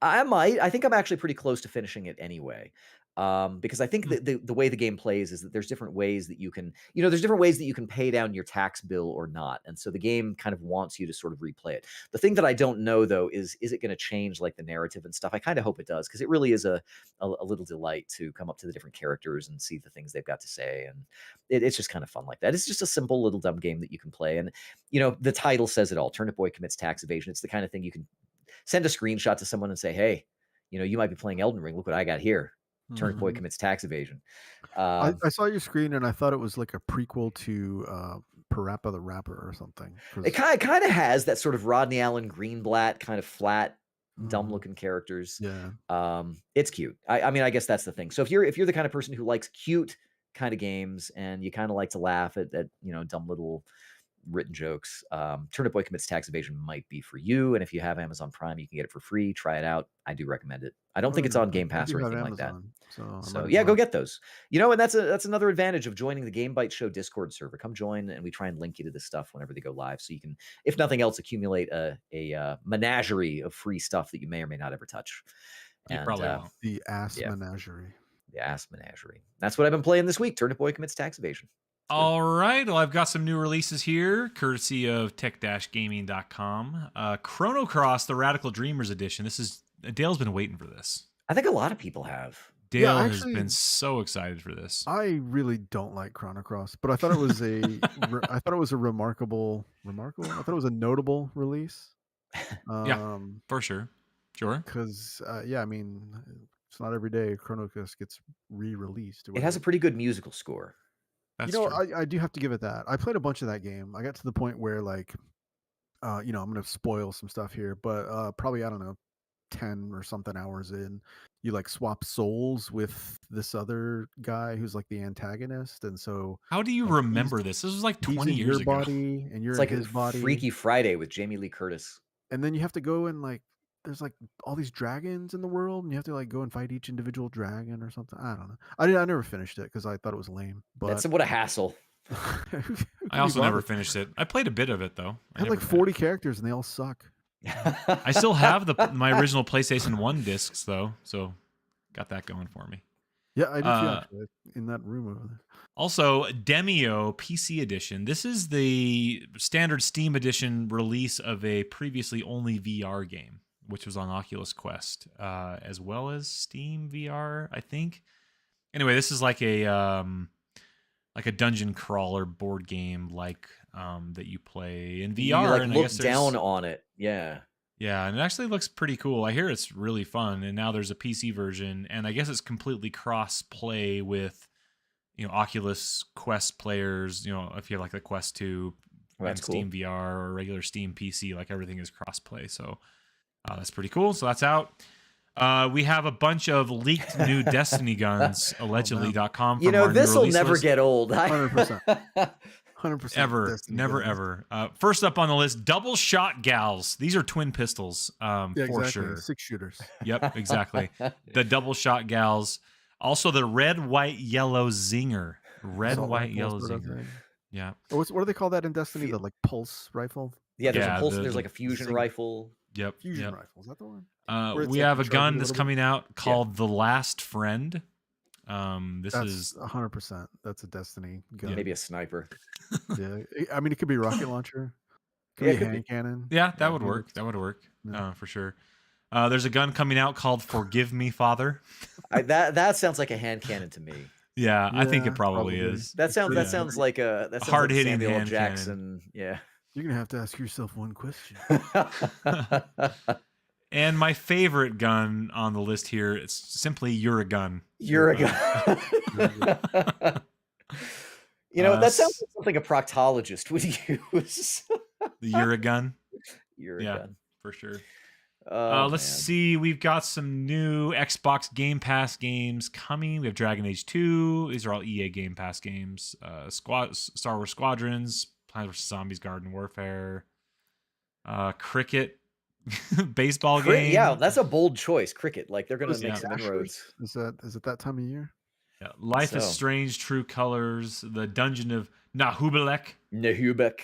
I might. I think I'm actually pretty close to finishing it anyway. Because I think Hmm. the way the game plays is that there's different ways that you can, there's different ways that you can pay down your tax bill or not. And so the game kind of wants you to sort of replay it. The thing that I don't know though is it going to change like the narrative and stuff? I kind of hope it does because it really is a little delight to come up to the different characters and see the things they've got to say. And it's just kind of fun like that. It's just a simple little dumb game that you can play. And the title says it all. Turnip Boy commits tax evasion. It's the kind of thing you can send a screenshot to someone and say, hey, you might be playing Elden Ring. Look what I got here. Turnip Boy Mhm. commits tax evasion. I saw your screen and I thought it was like a prequel to Parappa the Rapper or something. It Because kind of has that sort of Rodney Allen Greenblatt kind of flat, dumb looking characters. yeah, It's cute. I mean, I guess that's the thing. So if you're the kind of person who likes cute kind of games and you kind of like to laugh at dumb little written jokes. Turnip Boy Commits Tax Evasion might be for you. And if you have Amazon Prime, you can get it for free. Try it out. I do recommend it. I don't oh think it's yeah, on Game I Pass do or have anything like that. Amazon, so I might So as yeah, go well. get those. And that's another advantage of joining the Game Bytes Show Discord server. Come join, and we try and link you to this stuff whenever they go live, so you can, if nothing else, accumulate a menagerie of free stuff that you may or may not ever touch. You And probably won't. The Ass yeah, Menagerie. the ass menagerie. That's what I've been playing this week. Turnip Boy Commits Tax Evasion. It's good. All right. Well, I've got some new releases here, courtesy of tech-gaming.com. Chrono Cross, the Radical Dreamers Edition. Dale's been waiting for this. I think a lot of people have. Yeah, Dale has actually, been so excited for this. I really don't like Chrono Cross, but I thought it was I thought it was a remarkable. I thought it was a notable release. Yeah, for sure. Sure. Because yeah, I mean, it's not every day Chrono Cross gets re-released or It has whatever. a pretty good musical score. That's true. I do have to give it that. I played a bunch of that game. I got to the point where like I'm gonna spoil some stuff here, but probably I don't know, 10 or something hours in, you like swap souls with this other guy who's like the antagonist, and so How do you like remember this? This was like he's 20 in your years ago. body and you're It's in like a his body, Freaky Friday with Jamie Lee Curtis. and then you have to go and like there's like all these dragons in the world, and you have to like go and fight each individual dragon or something. I don't know. I never finished it because I thought it was lame. But What a hassle. who I can be also never bothered? finished it. I played a bit of it though. I had like 40 characters and they all suck. I still have my original PlayStation 1 discs though, so got that going for me. Yeah, I do too, actually, in that room over there. Also, Demio PC Edition. This is the standard Steam Edition release of a previously only VR game, which was on Oculus Quest, as well as Steam VR, I think. Anyway, this is like a dungeon crawler board game, that you play in VR. You like and look down on it. Yeah. Yeah, and it actually looks pretty cool. I hear it's really fun, and now there's a PC version, and I guess it's completely cross-play with, Oculus Quest players. If you have like the Quest 2 and Steam VR or regular Steam PC, like everything is cross-play. So that's pretty cool. So that's out. We have a bunch of leaked new Destiny guns, allegedly.com. This will never get old. 100%. 100%. Ever. Destiny Never, guns. ever. First up on the list, double shot gals. These are twin pistols, Yeah, for exactly. sure. 6 shooters. Yep, exactly. The double shot gals. Also, the red, white, yellow zinger. Red, Assault white, rifle yellow sort of zinger. thing. Yeah. What do they call that in Destiny? The like pulse rifle? Yeah, there's Yeah, a pulse. the- There's the like a fusion zinger. rifle. Yep. Fusion yep. rifle. Is that the one? Where it's We like have you a charge gun it a that's little bit? coming out called The Last Friend. This That's is 100%. That's a Destiny gun. Maybe a sniper. Yeah. I mean, it could be a rocket launcher. Could Yeah, be it a could hand cannon. Yeah, that would hand work. it's- That would work. Yeah. For sure. There's a gun coming out called Forgive Me, Father. That sounds like a hand cannon to me. Yeah, I think Yeah, it probably probably. is. That sounds like a Hard-hitting Samuel L. hand Jackson. Yeah. You're going to have to ask yourself one question. And my favorite gun on the list here, it's simply You're a Gun. You're a guy. That sounds like something a proctologist would use. The You're a Gun. You're a Yeah. gun. For sure. Oh, Let's man. see. We've got some new Xbox Game Pass games coming. We have Dragon Age 2. These are all EA Game Pass games. Star Wars Squadrons, Plants vs. Zombies Garden Warfare, Cricket, baseball game. Yeah, that's a bold choice. Cricket. Like they're gonna Those make some inroads. Is it that time of year? Yeah. Life is So. Strange, True Colors, The Dungeon of Nahubelek. Nehubek.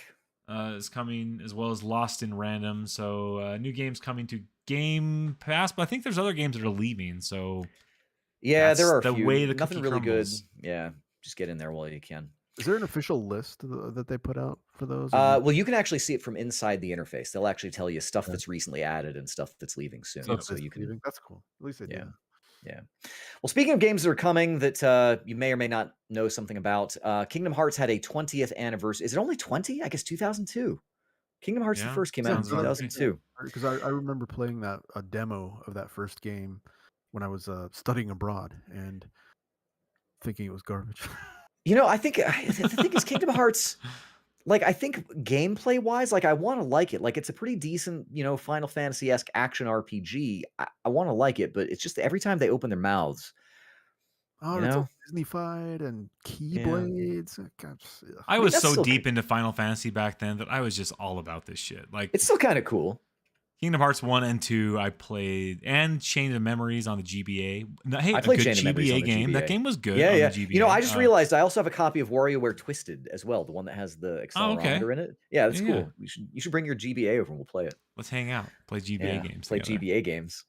Is coming, as well as Lost in Random. So new games coming to Game Pass, but I think there's other games that are leaving. So Yeah, that's there are the a few. way the Nothing cookie really crumbles. good. Yeah, just get in there while you can. Is there an official list that they put out for those? Well, you can actually see it from inside the interface. They'll actually tell you stuff Okay. that's recently added and stuff that's leaving soon. So So you can. That's cool. At least they do. Yeah. that. Yeah. Well, speaking of games that are coming that you may or may not know something about, Kingdom Hearts had a 20th anniversary. Is it only 20? I guess 2002. Kingdom Hearts the Yeah, first came out in sounds about right. 2002. Because I remember playing a demo of that first game when I was studying abroad and thinking it was garbage. I think the thing is Kingdom Hearts. Like, I think gameplay wise, like I want to like it. Like it's a pretty decent, Final Fantasy-esque action RPG. I want to like it, but it's just every time they open their mouths. Oh, it's all Disney-fied and keyblades. I was that's so still deep into Final Fantasy back then that I was just all about this shit. Like It's still kind of cool. Kingdom Hearts 1 and 2, I played, and Chain of Memories on the GBA. Hey, I played a good Chain of Memories on GBA the game. GBA. That game was good Yeah, on yeah. the GBA. I just realized I also have a copy of WarioWare Twisted as well, the one that has the accelerometer in it. Yeah, that's Yeah, cool. You should bring your GBA over and we'll play it. Let's hang out, play GBA games. Play together. GBA games.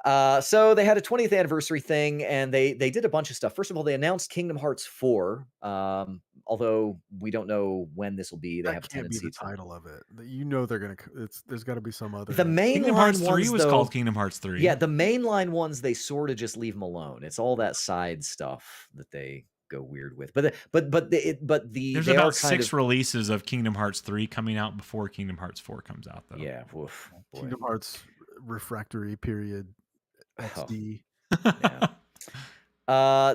So they had a 20th anniversary thing, and they did a bunch of stuff. First of all, they announced Kingdom Hearts 4. Although we don't know when this will be. They have a can't be tendency the title of it. They're gonna. There's got to be some other. The mainline Kingdom Hearts 3 ones, was though, called Kingdom Hearts 3. Yeah, the mainline ones they sort of just leave them alone. It's all that side stuff that they go weird with. But there's they about are kind 6 releases of Kingdom Hearts 3 coming out before Kingdom Hearts 4 comes out, though. Yeah, woof, boy. Kingdom Hearts refractory period. XD. Yeah.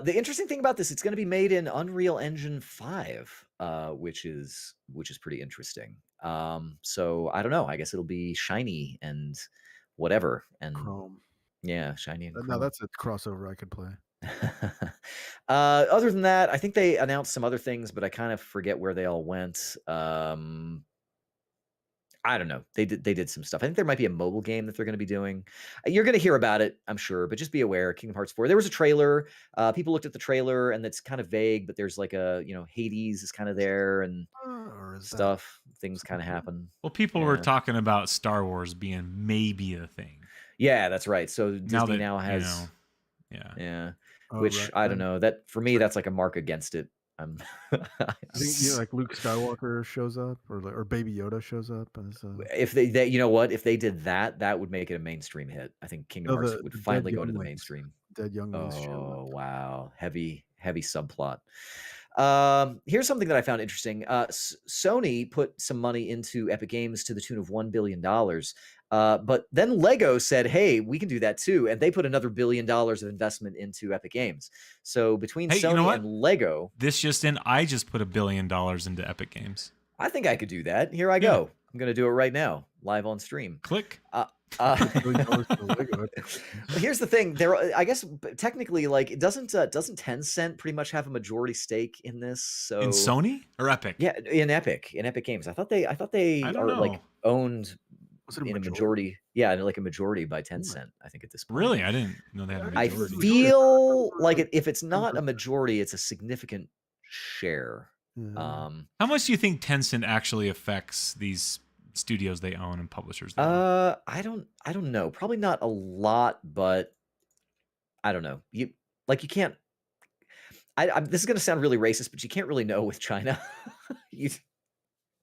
The interesting thing about this, it's going to be made in Unreal Engine 5. which is pretty interesting. So I don't know. I guess it'll be shiny and whatever, and Chrome. yeah, shiny and No, chrome. that's a crossover I could play. Other than that, I think they announced some other things, but I kind of forget where they all went. I don't know. They did some stuff. I think there might be a mobile game that they're going to be doing. You're going to hear about it, I'm sure, but just be aware. Kingdom Hearts 4. There was a trailer. People looked at the trailer, and it's kind of vague, but there's like a Hades is kind of there and Or is that stuff. Things kind of something cool? happen. Well, people were Yeah. talking about Star Wars being maybe a thing. Yeah, that's right. So Disney Now that, has yeah. yeah, Oh, which right. I don't know. That for me, like- that's like a mark against it. I'm I think like Luke Skywalker shows up, or Baby Yoda shows up as if they you know what, if they did that, that would make it a mainstream hit. I think Kingdom no, Hearts the would dead finally go into the younglings. mainstream. Dead younglings show up. Oh wow, heavy subplot. Here's something that I found interesting. Sony put some money into Epic Games to the tune of $1 billion, but then Lego said, "Hey, we can do that too," and they put another $1 billion of investment into Epic Games. So between Hey, you know Sony what? and Lego, This just in, I just put $1 billion into Epic Games. I think I could do that. Here I go. I'm going to do it right now, live on stream. Click. $1 billion for Lego. Well, here's the thing. I guess technically, like, doesn't Tencent pretty much have a majority stake in this? So In Sony or Epic? yeah, in Epic Games. I thought they I don't are like know. owned Was it in a majority. Yeah, like a majority by Tencent. I think at this point. Really? I didn't know they had a I majority. feel like if it's not a majority, it's a significant share. Yeah. How much do you think Tencent actually affects these studios they own and publishers they own? I don't know. Probably not a lot, but I don't know. You can't. This is going to sound really racist, but you can't really know with China.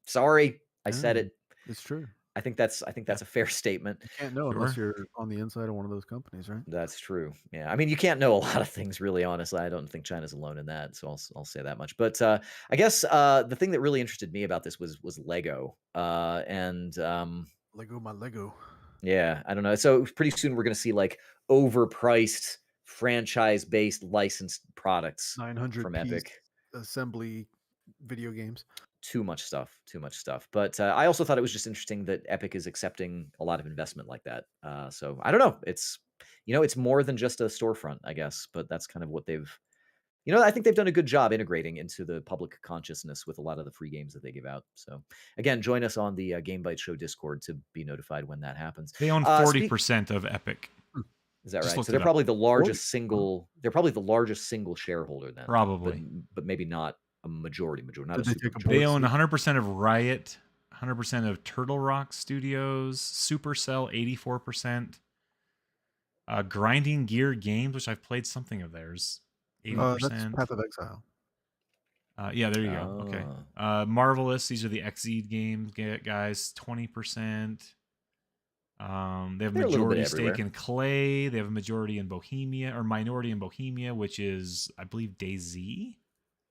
Sorry, I said it. It's true. I think that's a fair statement. You can't know unless you're on the inside of one of those companies, right? That's true. Yeah, I mean, you can't know a lot of things, really. Honestly, I don't think China's alone in that. So I'll say that much. But I guess the thing that really interested me about this was Lego, and Lego my Lego. yeah, I don't know. So pretty soon we're going to see like overpriced franchise-based licensed products 900 from piece Epic. assembly video games. Too much stuff. But I also thought it was just interesting that Epic is accepting a lot of investment like that. So I don't know. It's it's more than just a storefront, I guess. But that's kind of what they've. I think they've done a good job integrating into the public consciousness with a lot of the free games that they give out. So again, join us on the Game Bytes Show Discord to be notified when that happens. They own 40% of Epic. Is that Just right? So they're probably the largest single. They're probably the largest single shareholder then. Probably, but maybe not a majority. Not a Did they super take a majority. they own 100% of Riot, 100% of Turtle Rock Studios, Supercell 84%, Grinding Gear Games, which I've played something of theirs, 80%. That's Path of Exile. Yeah, there you go. Okay. Marvelous, these are the XZ games guys, 20%. They have They're a little bit majority stake everywhere. in Clay. They have a majority in Bohemia, or minority in Bohemia, which is, I believe, DayZ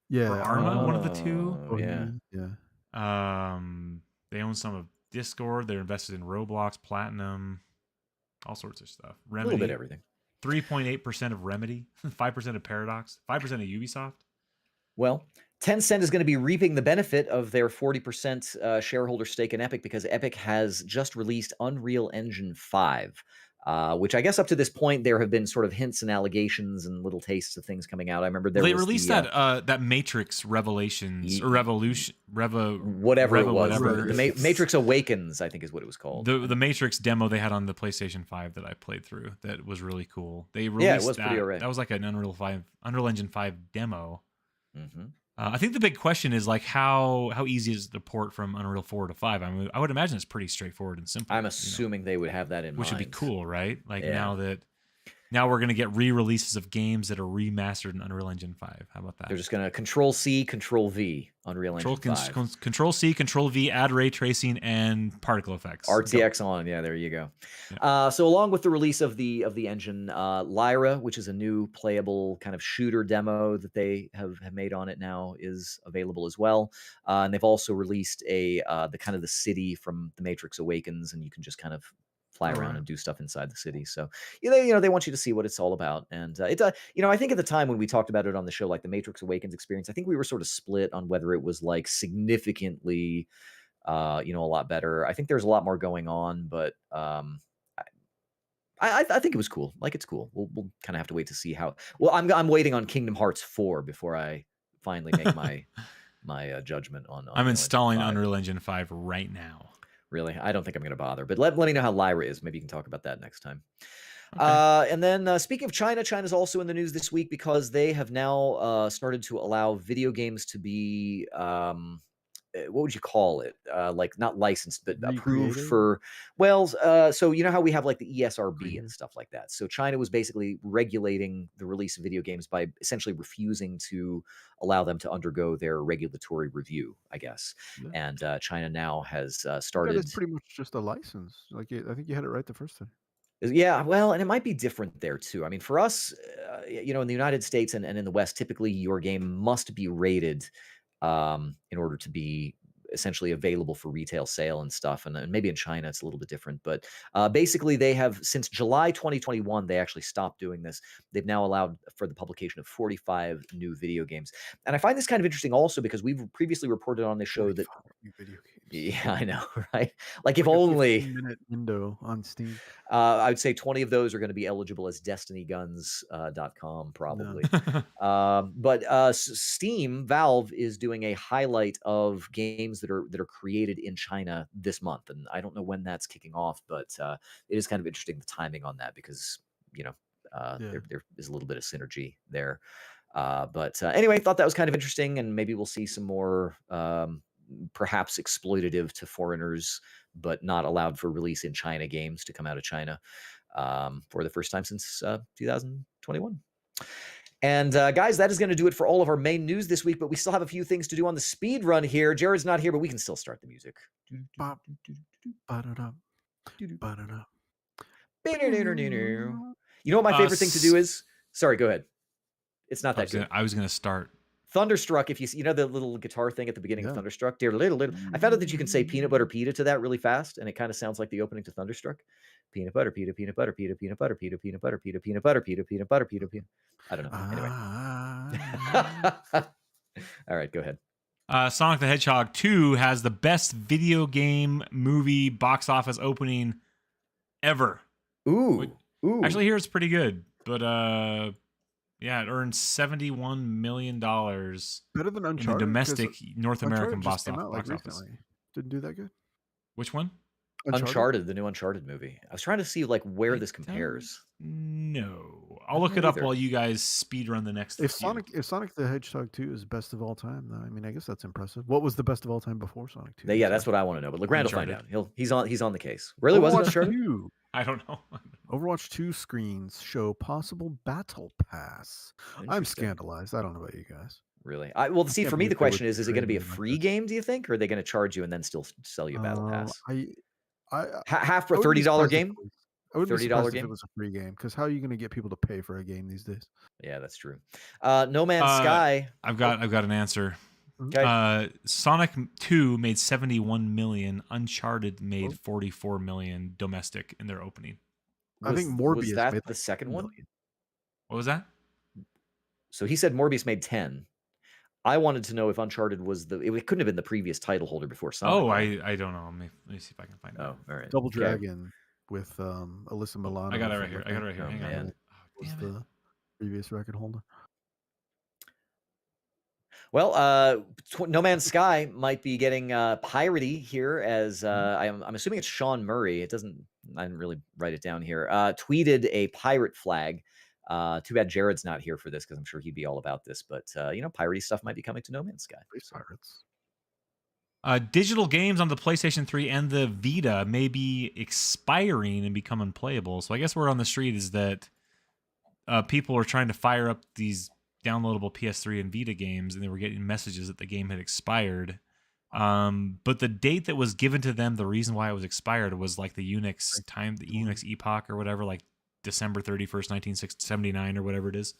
Yeah. or Arma, one of the two. Oh, yeah. Yeah. They own some of Discord. They're invested in Roblox, Platinum, all sorts of stuff. A Remedy, little bit everything. 3.8% of Remedy, 5% of Paradox, 5% of Ubisoft. Well, Tencent is going to be reaping the benefit of their 40% shareholder stake in Epic because Epic has just released Unreal Engine 5, which I guess up to this point there have been sort of hints and allegations and little tastes of things coming out. I remember they released that Matrix Revelations or Revolution, whatever it was. Whatever. The Matrix Awakens, I think, is what it was called. The Matrix demo they had on the PlayStation 5 that I played through that was really cool. They released it was that. pretty alright. That was like an Unreal Engine 5 demo. Mm-hmm. I think the big question is like how easy is the port from Unreal 4 to 5? I mean, I would imagine it's pretty straightforward and simple. I'm assuming they would have that in which mind. would be cool, right? Like now we're gonna get re-releases of games that are remastered in Unreal Engine 5. How about that? They're just gonna Control-C, Control-V Unreal Engine 5. Control-C, Control-V, add ray tracing and particle effects. RTX on, yeah, there you go. Yeah. So along with the release of the engine, Lyra, which is a new playable kind of shooter demo that they have made on it now, is available as well. And they've also released the kind of the city from The Matrix Awakens, and you can just kind of fly around and do stuff inside the city. So they want you to see what it's all about. And I think at the time when we talked about it on the show, like the Matrix Awakens experience, I think we were sort of split on whether it was like significantly, a lot better. I think there's a lot more going on, but I think it was cool. Like, it's cool. We'll kind of have to wait to see how. Well, I'm waiting on Kingdom Hearts 4 before I finally make my judgment on. I'm installing Unreal Engine 5 right now. Really, I don't think I'm going to bother. But let me know how Lyra is. Maybe you can talk about that next time. Okay. And then speaking of China, China's also in the news this week because they have now started to allow video games to be what would you call it? Like not licensed, but approved for. Well, so you know how we have like the ESRB and stuff like that. So China was basically regulating the release of video games by essentially refusing to allow them to undergo their regulatory review, I guess. Yeah. And China now has started. It's pretty much just a license. Like I think you had it right the first time. Yeah, well, and it might be different there too. I mean, for us, in the United States and in the West, typically your game must be rated in order to be essentially available for retail sale and stuff. And maybe in China, it's a little bit different. But basically, they have, since July 2021, they actually stopped doing this. They've now allowed for the publication of 45 new video games. And I find this kind of interesting also because we've previously reported on this show that new video games. Yeah, I know, right? Like if only 15-minute window on Steam. I would say 20 of those are going to be eligible as DestinyGuns.com, probably. No. But Steam, Valve is doing a highlight of games that are created in China this month, and I don't know when that's kicking off, but it is kind of interesting the timing on that because there is a little bit of synergy there. But anyway, thought that was kind of interesting, and maybe we'll see some more. Perhaps exploitative to foreigners, but not allowed for release in China games to come out of China for the first time since 2021. And guys, that is going to do it for all of our main news this week, but we still have a few things to do on the speed run here. Jared's not here, but we can still start the music. You know what my favorite thing to do is? Sorry, go ahead. It's not that good. I was going to start. Thunderstruck, if you know the little guitar thing at the beginning of Thunderstruck, dear little. I found out that you can say peanut butter pita to that really fast, and it kind of sounds like the opening to Thunderstruck. Peanut butter pita, peanut butter pita, peanut butter pita, peanut butter pita, peanut butter pita, peanut butter pita, peanut. I don't know. Anyway. All right, go ahead. Sonic the Hedgehog 2 has the best video game movie box office opening ever. Ooh. Actually, here it's pretty good, but yeah, it earned $71 million. Better than Uncharted. In the domestic North American box office. Didn't do that good. Which one? Uncharted, the new Uncharted movie. I was trying to see like where this compares. No, I'll look it up while you guys speed run the next. If Sonic the Hedgehog 2 is best of all time, though, I mean, I guess that's impressive. What was the best of all time before Sonic 2? Yeah, that's what I want to know. But LeGrand will find out. He's on the case. Really, wasn't Uncharted? I don't know. Overwatch 2 screens show possible battle pass. I'm scandalized. I don't know about you guys. Really? See, for me, the question is it going to be a free game, do you think? Or are they going to charge you and then still sell you a battle pass? Half for a $30 game? I would be surprised if it was a free game, because how are you going to get people to pay for a game these days? Yeah, that's true. No Man's Sky. I've got an answer. Okay. Sonic 2 made 71 million. Uncharted made 44 million domestic in their opening. I think Morbius was that made the second one. What was that? So he said Morbius made 10. I wanted to know if Uncharted was it couldn't have been the previous title holder before Sonic. Oh, I don't know. Let me see if I can find it. Oh, all right. Double Dragon with Alyssa Milano. I got it right here. Hang on. Was the previous record holder. Well, No Man's Sky might be getting piratey here, as I'm assuming it's Sean Murray. I didn't really write it down here. Tweeted a pirate flag. Too bad Jared's not here for this, because I'm sure he'd be all about this. But piratey stuff might be coming to No Man's Sky. Pirates. Digital games on the PlayStation 3 and the Vita may be expiring and become unplayable. So I guess word on the street is that people are trying to fire up these downloadable PS3 and Vita games, and they were getting messages that the game had expired. But the date that was given to them, the reason why it was expired, was like the Unix time, the Unix epoch or whatever, like December 31st, 1979 or whatever it is.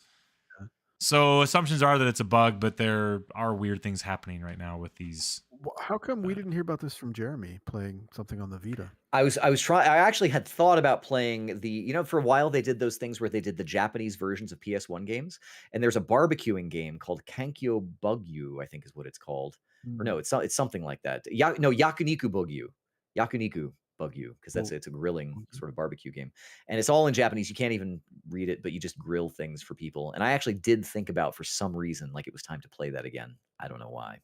So assumptions are that it's a bug, but there are weird things happening right now with these How come we didn't hear about this from Jeremy playing something on the Vita? I was trying. I actually had thought about playing the. For a while they did those things where they did the Japanese versions of PS1 games, and there's a barbecuing game called Kankyo Bugyu, I think is what it's called. Or no, it's something like that. Yakuniku Bugyu. Yakuniku Bugyu, because it's a grilling sort of barbecue game, and it's all in Japanese. You can't even read it, but you just grill things for people. And I actually did think about, for some reason, like it was time to play that again. I don't know why,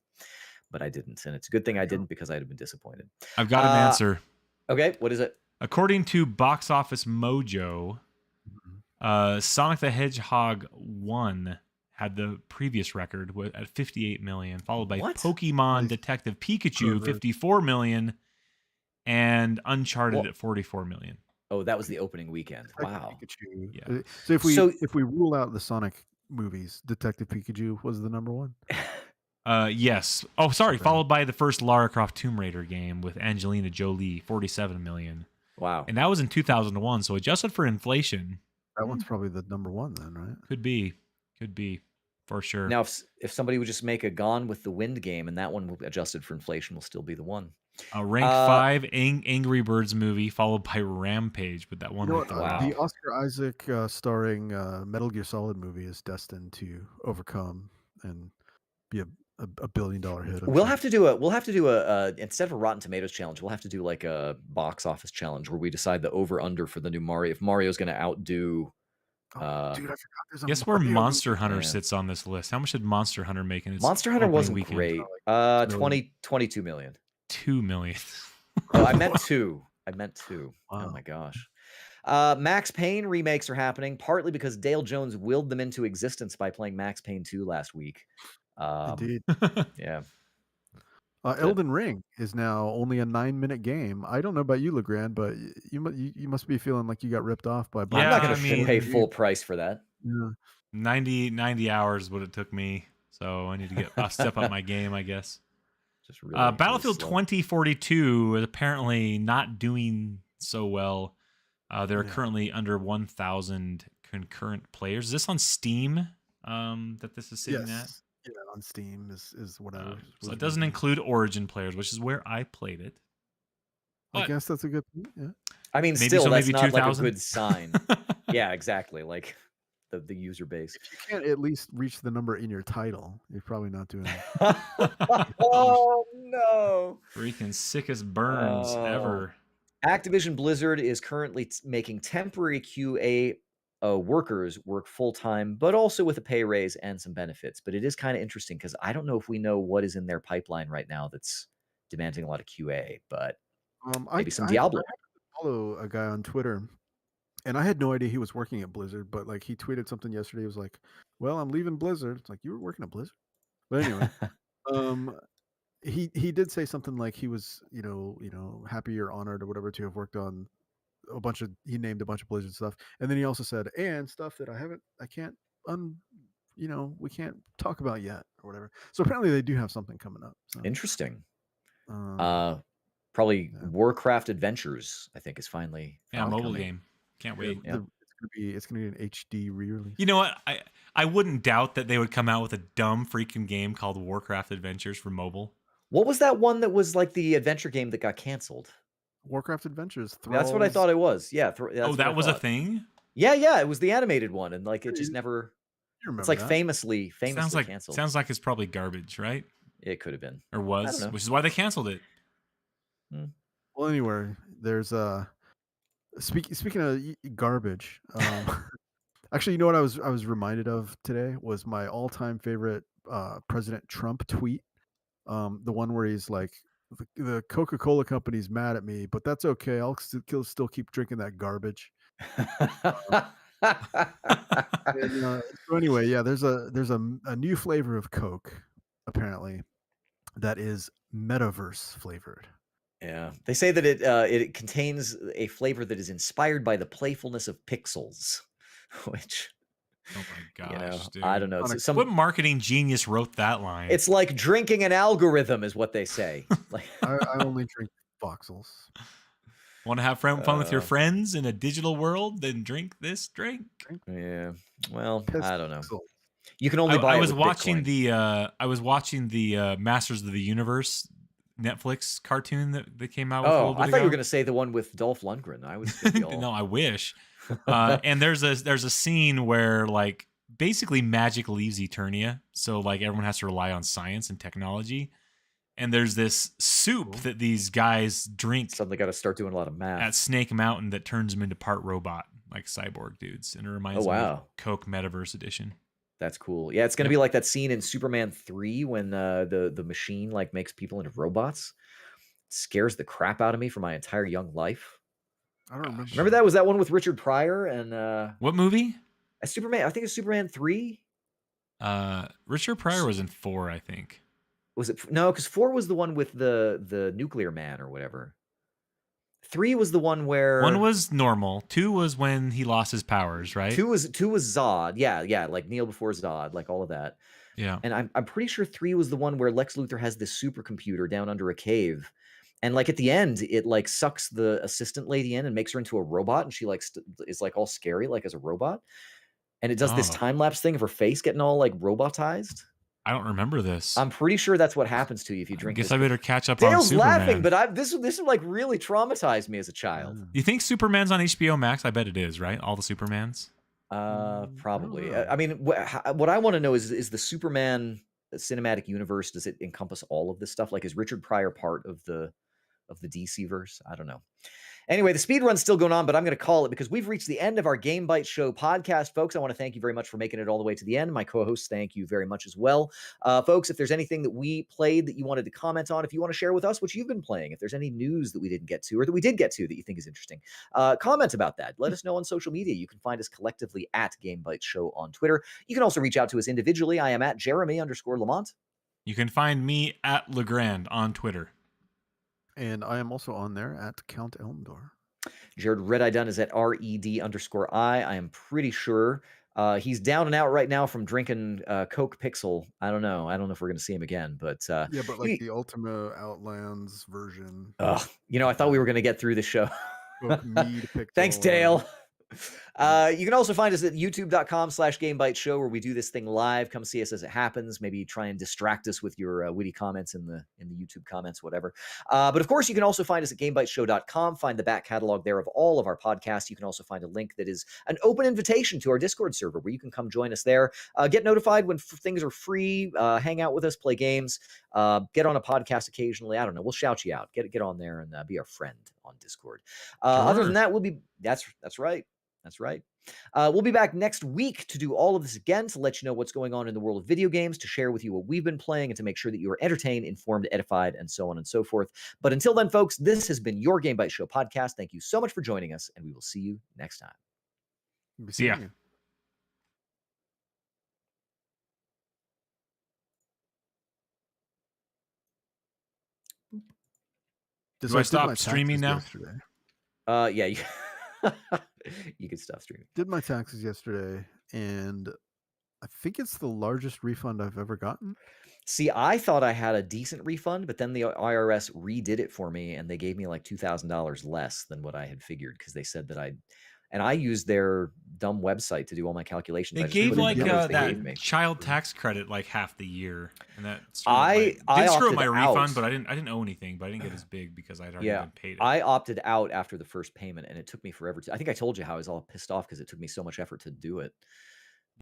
but I didn't, and it's a good thing I didn't, because I'd have been disappointed. I've got an answer. Okay, what is it? According to Box Office Mojo, Sonic the Hedgehog 1 had the previous record at 58 million, followed by Pokemon Detective Pikachu 54 million, and Uncharted at 44 million. Oh, that was the opening weekend. Wow. Pikachu. Yeah. So if we rule out the Sonic movies, Detective Pikachu was the number one. Yes. Oh, sorry. Followed by the first Lara Croft Tomb Raider game with Angelina Jolie, 47 million. Wow. And that was in 2001, so adjusted for inflation. That one's probably the number one then, right? Could be, for sure. Now, if somebody would just make a Gone with the Wind game, and that one adjusted for inflation will still be the one. Rank 5, Angry Birds movie, followed by Rampage, but that one. The Oscar Isaac starring Metal Gear Solid movie is destined to overcome and be a $1 billion hit. We'll have to do a instead of a Rotten Tomatoes challenge, we'll have to do like a box office challenge where we decide the over under for the new Mario. If Mario's going to outdo, dude, I forgot there's a guess where Monster Hunter sits on this list. How much did Monster Hunter make in its Monster Hunter wasn't weekend? great. 22 million. 2 million. Oh, I meant 2. Wow. Oh my gosh. Max Payne remakes are happening, partly because Dale Jones willed them into existence by playing Max Payne 2 last week. Indeed. Yeah. Elden Ring is now only a 9-minute game. I don't know about you, Legrand, but you must be feeling like you got ripped off by. I'm not going to pay full price for that. Yeah. 90 hours is what it took me, so I need to step up my game, I guess. Just really, Battlefield 2042 is apparently not doing so well. They're currently under 1,000 concurrent players. Is this on Steam that this is sitting at? Yeah, on Steam is whatever. So it doesn't include Origin players, which is where I played it. But I guess that's a good point. Yeah. I mean, still, that's not like a good sign. Yeah, exactly. Like the user base. If you can't at least reach the number in your title, you're probably not doing it. Oh no! Freaking sickest burns ever. Activision Blizzard is currently making temporary QA workers work full-time, but also with a pay raise and some benefits. But it is kind of interesting because I don't know if we know what is in their pipeline right now that's demanding a lot of QA, but maybe some Diablo. I follow a guy on Twitter, and I had no idea he was working at Blizzard, but like he tweeted something yesterday. He was like, well, I'm leaving Blizzard. It's like, you were working at Blizzard? But anyway, he did say something like he was, happy or honored or whatever to have worked on he named a bunch of Blizzard stuff, and then he also said and stuff that we can't talk about yet or whatever. So apparently they do have something coming up. So. Interesting. Probably Warcraft Adventures, I think, is finally mobile coming. game. Can't wait. Yeah. It's gonna be an HD re-release. You know what? I wouldn't doubt that they would come out with a dumb freaking game called Warcraft Adventures for mobile. What was that one that was like the adventure game that got canceled? Warcraft Adventures. That's what I thought it was. Yeah. That was a thing? Yeah. It was the animated one, and like it just never. It's like famously canceled. Sounds like it's probably garbage, right? It could have been, or was, which is why they canceled it. Well, anyway, there's speaking of garbage. Actually, you know what I was reminded of today was my all-time favorite President Trump tweet. The one where he's like, the Coca-Cola company's mad at me, but that's okay. I'll still keep drinking that garbage. So anyway, yeah, there's a new flavor of Coke apparently that is metaverse flavored. Yeah, they say that it contains a flavor that is inspired by the playfulness of pixels, which. Oh my gosh, dude. I don't know. What marketing genius wrote that line? It's like drinking an algorithm, is what they say. Like, I only drink voxels. Want to have fun with your friends in a digital world? Then drink this drink. Yeah. Well, I don't know. You can only buy. I was watching the Masters of the Universe Netflix cartoon that came out with a Oh, little bit I thought you were ago. going to say the one with Dolph Lundgren. I was going to be all. No, I wish. And there's a scene where like basically magic leaves Eternia, so like everyone has to rely on science and technology. And there's this soup that these guys drink Suddenly got to start doing a lot of math at Snake Mountain that turns them into part robot, like cyborg dudes, and it reminds Oh, me of wow. Coke Metaverse Edition. That's cool. Yeah, it's going to be like that scene in Superman 3 when the machine like makes people into robots. It scares the crap out of me for my entire young life. I don't remember. Remember that? Was that one with Richard Pryor and What movie? Superman? I think it's Superman 3. Richard Pryor was in 4, I think. Was it? No, because 4 was the one with the nuclear man or whatever. 3 was the one where 1 was normal. 2 was when he lost his powers, right? 2 was Zod. Yeah, like Neil before Zod, like all of that. Yeah. And I'm pretty sure 3 was the one where Lex Luthor has this supercomputer down under a cave. And like at the end, it like sucks the assistant lady in and makes her into a robot, and she like is like all scary, like as a robot. And it does this time lapse thing of her face getting all like robotized. I don't remember this. I'm pretty sure that's what happens to you if you drink. I guess I better catch up Dale's on Superman. laughing, but this like really traumatized me as a child. You think Superman's on HBO Max? I bet it is, right? All the Supermans. Probably. I mean, what I want to know is the Superman cinematic universe, does it encompass all of this stuff? Like, is Richard Pryor part of the DC verse? I don't know. Anyway, the speed run's still going on, but I'm going to call it because we've reached the end of our Game Bytes Show podcast, folks. I want to thank you very much for making it all the way to the end. My co-hosts, thank you very much as well. Folks, if there's anything that we played that you wanted to comment on, if you want to share with us what you've been playing, if there's any news that we didn't get to or that we did get to that you think is interesting, comment about that. Let us know on social media. You can find us collectively at Game Bytes Show on Twitter. You can also reach out to us individually. I am at Jeremy_Lamont. You can find me at Legrand on Twitter. And I am also on there at Count Elmdor. Jared Red Eye Dunn is at RED_I. I am pretty sure he's down and out right now from drinking Coke Pixel. I don't know if we're going to see him again, but yeah, but like the Ultima Outlands version. I thought we were going to get through the show. Mead Pixel. Thanks, Dale. You can also find us at youtube.com/GameByteShow, where we do this thing live. Come see us as it happens. Maybe try and distract us with your witty comments in the YouTube comments, whatever. But of course, you can also find us at GameByteShow.com. Find the back catalog there of all of our podcasts. You can also find a link that is an open invitation to our Discord server, where you can come join us there. Get notified when things are free. Hang out with us, play games. Get on a podcast occasionally. I don't know. We'll shout you out. Get on there and be our friend on Discord. Other than that, that's right. That's right. We'll be back next week to do all of this again, to let you know what's going on in the world of video games, to share with you what we've been playing, and to make sure that you are entertained, informed, edified, and so on and so forth. But until then, folks, this has been your Game Bytes Show podcast. Thank you so much for joining us, and we will see you next time. See ya. Do I stop streaming now? Yesterday. Yeah. You could stop streaming. Did my taxes yesterday, and I think it's the largest refund I've ever gotten. See, I thought I had a decent refund, but then the IRS redid it for me, and they gave me like $2,000 less than what I had figured, because they said that I used their dumb website to do all my calculations. They gave like that child tax credit like half the year, and that didn't screw up my refund, but I didn't owe anything, but I didn't get as big because I'd already been paid it. I opted out after the first payment, and it took me forever I think I told you how I was all pissed off because it took me so much effort to do it.